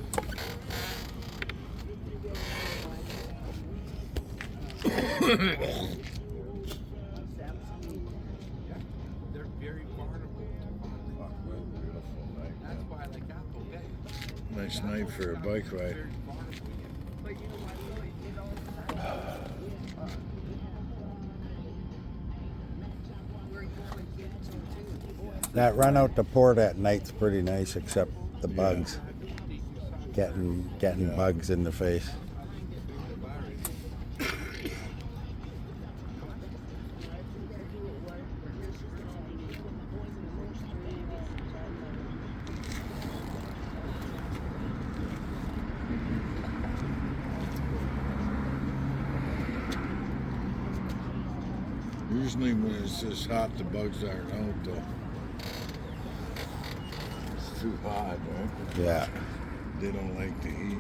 They're very vulnerable to fun. That's why I like Apple Pay. Nice night for a bike ride. Very vulnerable. but you know what? Really, you know, where you would get to too. That run out to port at night's pretty nice, except the bugs. Getting bugs in the face. Usually when it's this hot, the bugs aren't out though. It's too hot, right? Yeah. They don't like the heat.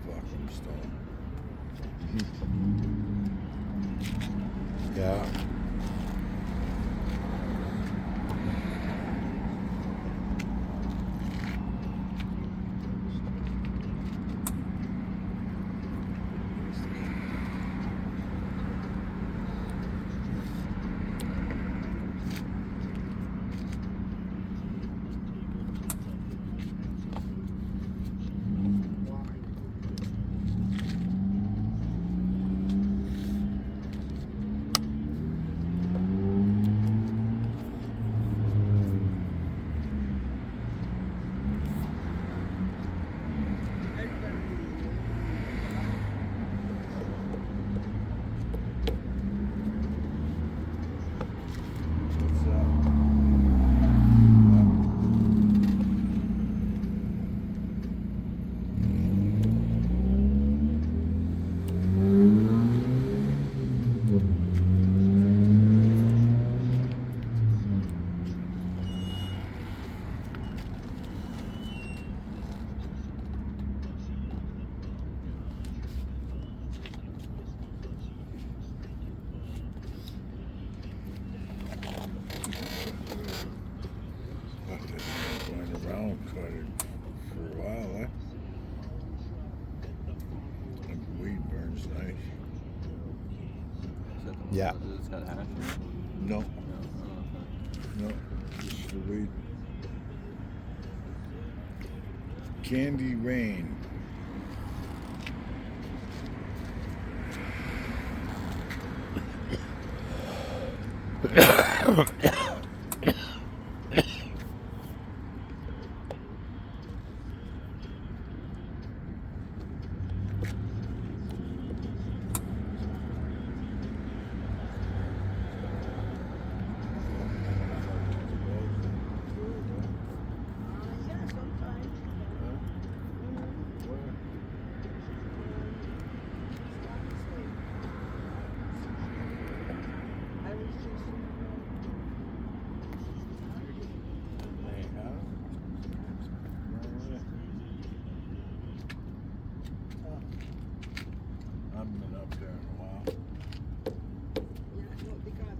Fucking stone. Yeah. Yeah. It's got hash. No, No. no, just the weed. Candy Rain. Yeah, sometimes. I was just. I haven't been up there in a while. Yeah, no, they got them.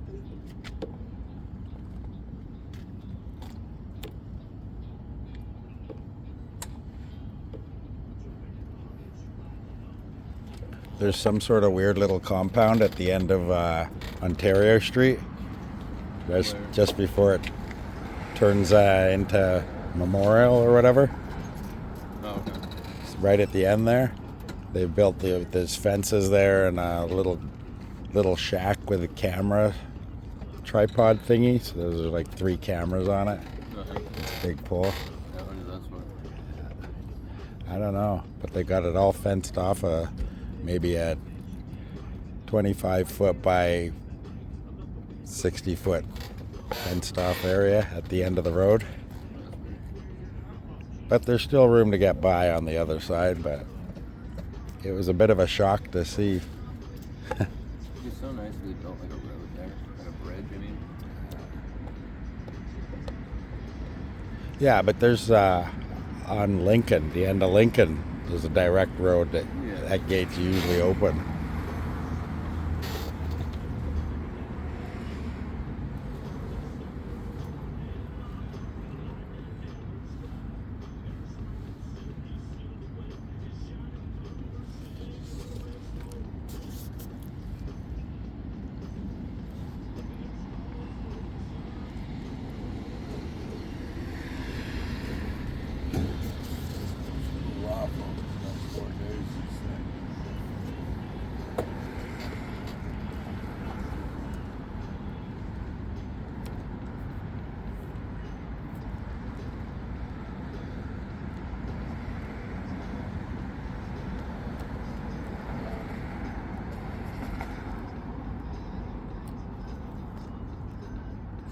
There's some sort of weird little compound at the end of Ontario Street, just before it turns into Memorial or whatever. Oh, okay. It's right at the end there. They built there's fences there and a little shack with a camera tripod thingy. So there's like 3 cameras on it. Uh-huh. It's a big pole. Yeah, what is that for? I don't know, but they got it all fenced off. Maybe a 25-foot by 60-foot fenced off area at the end of the road. But there's still room to get by on the other side, but it was a bit of a shock to see. It's so nicely built, like a road there, like a bridge. I mean, Yeah, but there's on Lincoln, the end of Lincoln, there's a direct road that gate's usually open. Wow, that's 4 days, he said.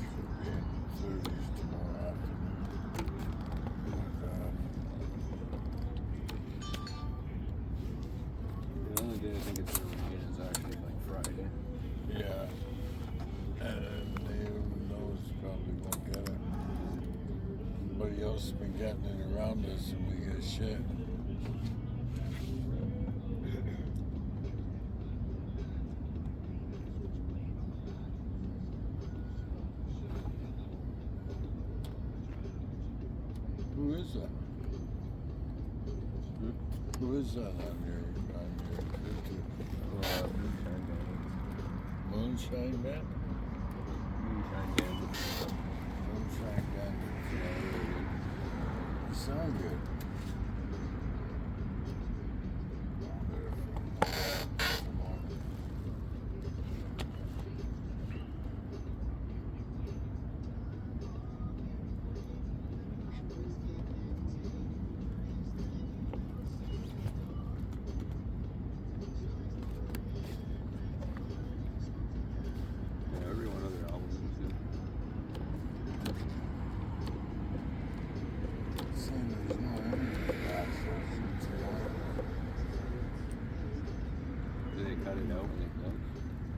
Should be in the 30s tomorrow afternoon. the only day I think it's going to rain is actually like Friday. Yeah. And who knows, probably won't get it. Everybody else has been getting it around us and we get shit. Who is that? Who is that on your YouTube? Moonshine Band? Moonshine Bandit. Moonshine Band. You sound good. Yeah, every one of their albums is good. Saying there's no energy back, so it's Do they cut it out when they close?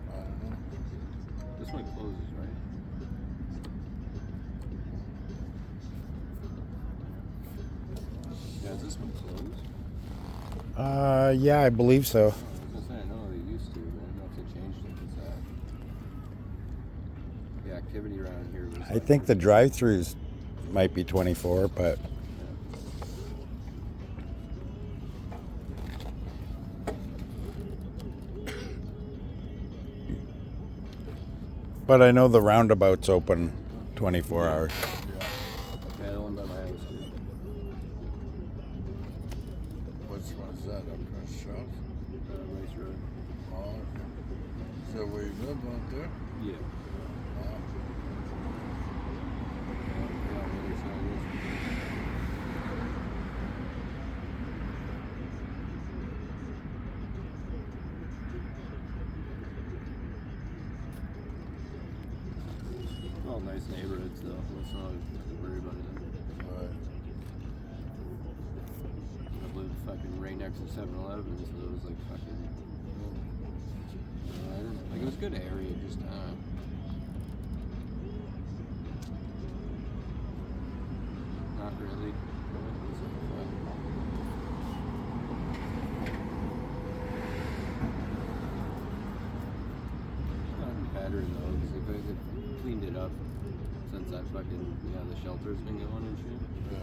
I don't know. This one closes, right? Yeah, is this one closed? Yeah, I believe so. I was gonna say, I know they used to, but I don't know if they changed it. It's the activity around here was I think the drive-throughs might be 24, but But I know the roundabout's open 24 hours. Yeah, the one by my house too. Which one's that? Up Prince Charles? Rice Road. Oh, okay. Is that where you live out there? Yeah. Wow. Yeah, on the other side of this. All nice neighborhoods though. Let's not worry about it. Right. I lived fucking right next to 7-Eleven, so it was like fucking. Like it was a good area, just not really. Not better though, because they've cleaned it up since that fucking the shelter's been going and shit. Yeah.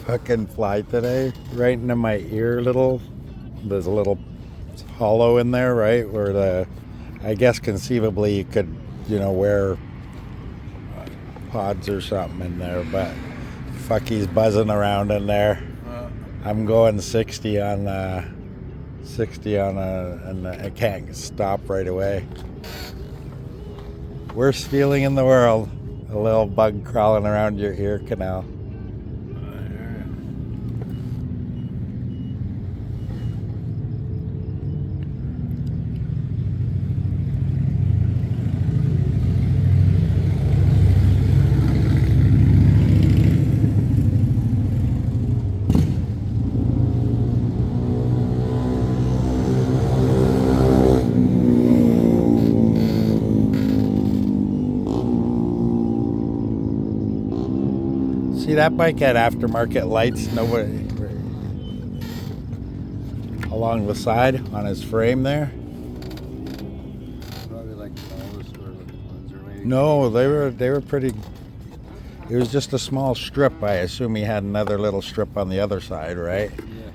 Fucking fly today, right into my ear. There's a little hollow in there, right, where I guess conceivably you could, wear pods or something in there, but fuck, he's buzzing around in there. I'm going 60 on and I can't stop right away. Worst feeling in the world, a little bug crawling around your ear canal. See, that bike had aftermarket lights, nobody along the side on his frame there. Probably like the smallest or looking ones, or maybe. No, they were pretty. It was just a small strip. I assume he had another little strip on the other side, right? Yeah.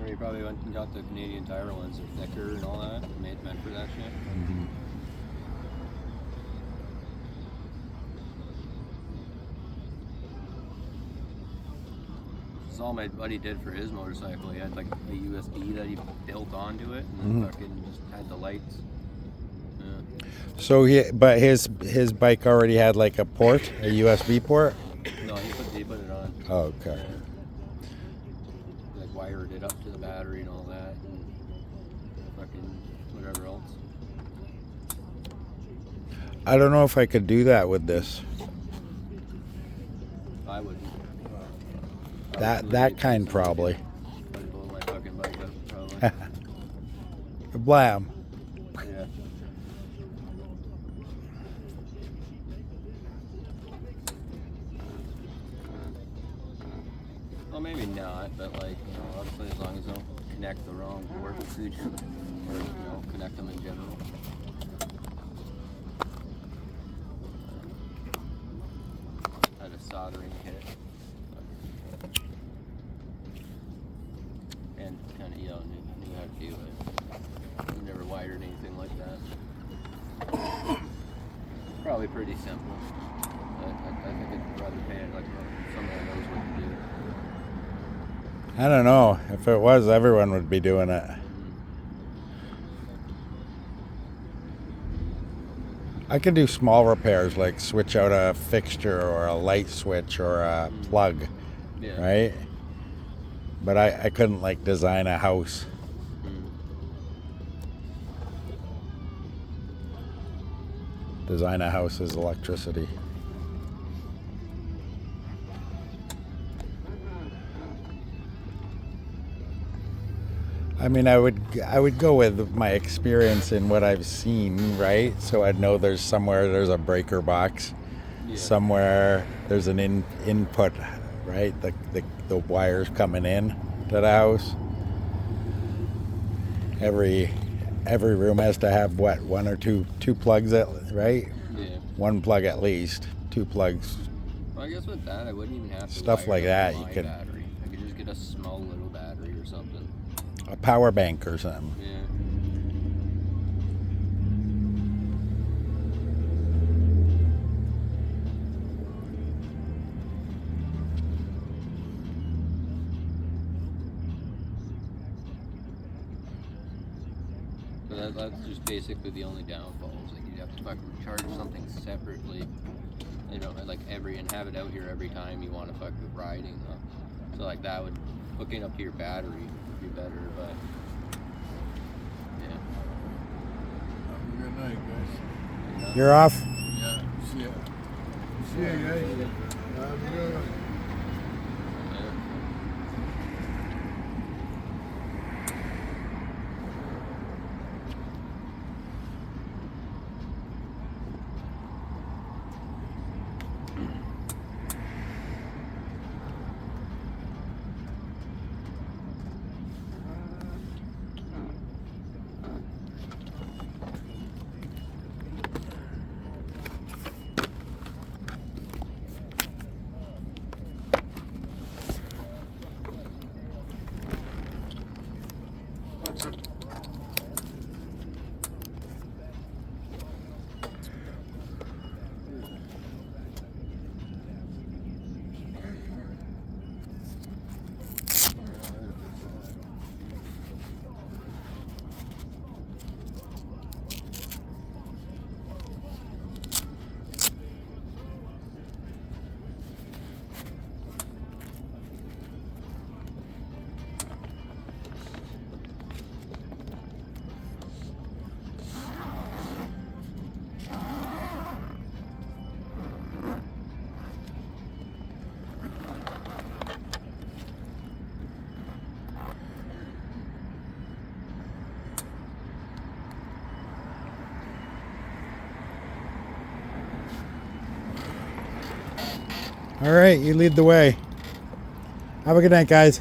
Or he probably went and got the Canadian Tire ones. They're thicker and all that. Meant for that shit. Mm-hmm. That's all my buddy did for his motorcycle. He had like a USB that he built onto it, and then fucking just had the lights. Yeah. So but his bike already had like a port, a USB port. No, he put it on. Oh, okay. Like wired it up to the battery and all that, and fucking whatever else. I don't know if I could do that with this. I wouldn't. That kind probably. I'd blow my fucking bike up, probably. Blam. Yeah. Well, maybe not, but like, obviously as long as I don't connect the wrong ports, or connect them in general. Had a soldering kit. And kind of, knew how to do it. Never hardwired or anything like that. Probably pretty simple. I think I'd rather pay it like someone that knows what to do. I don't know. If it was, everyone would be doing it. I can do small repairs like switch out a fixture or a light switch or a plug, Yeah. right? But I couldn't like design a house. Design a house is electricity. I mean, I would go with my experience in what I've seen, right? So I'd know there's a breaker box, Yeah. somewhere there's an input, right? The wires coming in to the house. Every room has to have what, one or two plugs, right? Yeah. One plug at least, 2 plugs. Well, I guess with that, I wouldn't even have to Stuff wire like up that, my you could- battery. I could just get a small little battery or something. A power bank or something. Yeah. But that's just basically the only downfall. Is like you'd have to fucking charge something separately, you know, like and have it out here every time you want to fuck with riding. So like that would hooking up to your battery would be better, but yeah. Have a good night, guys. You're off? Yeah. See ya. See ya, guys. Have a good one. Yeah. All right, you lead the way. Have a good night, guys.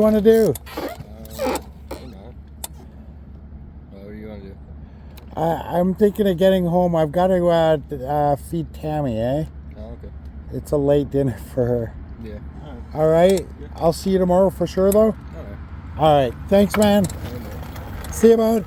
want to do? Hang on. What do you want to do? I'm thinking of getting home. I've got to feed Tammy, eh? Oh, okay. It's a late dinner for her. Yeah. All right. I'll see you tomorrow for sure, though. All right. All right. Thanks, man. See you, bud.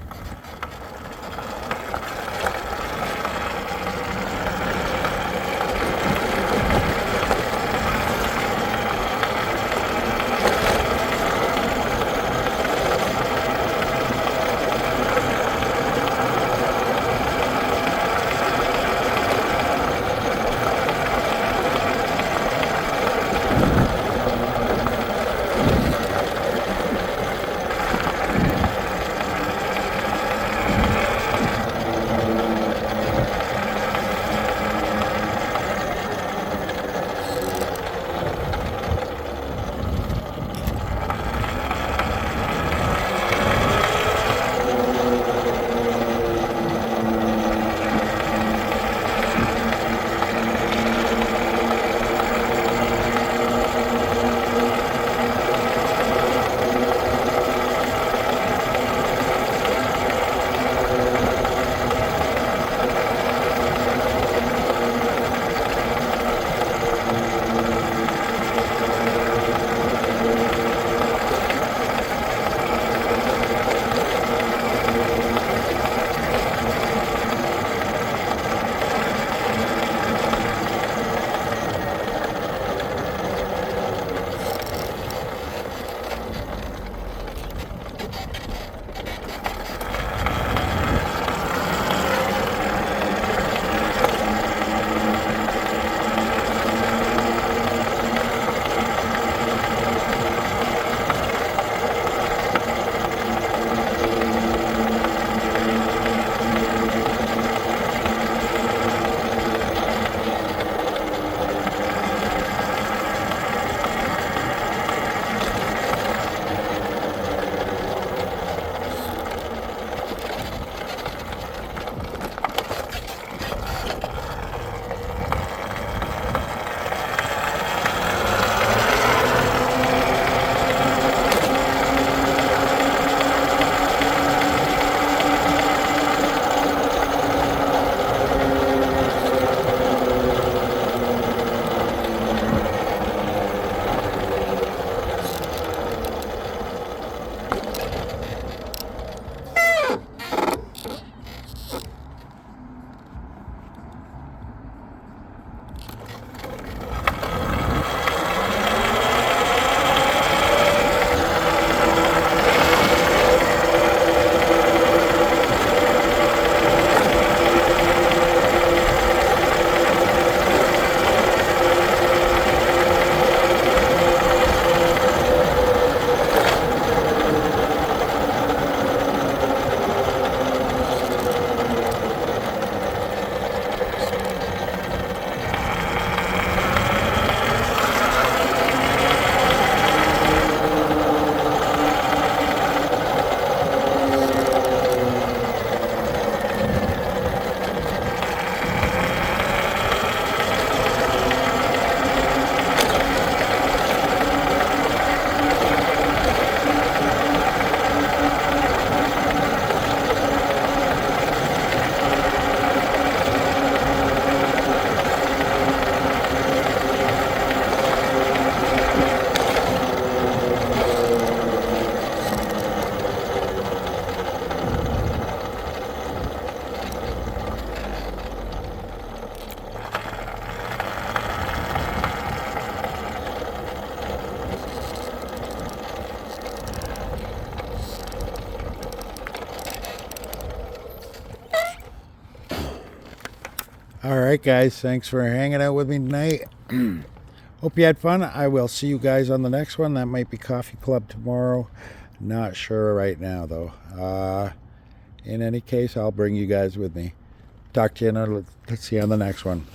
All right, guys. Thanks for hanging out with me tonight. Hope you had fun. I will see you guys on the next one. That might be Coffee Club tomorrow. Not sure right now, though. In any case, I'll bring you guys with me. Talk to you. Let's see you on the next one.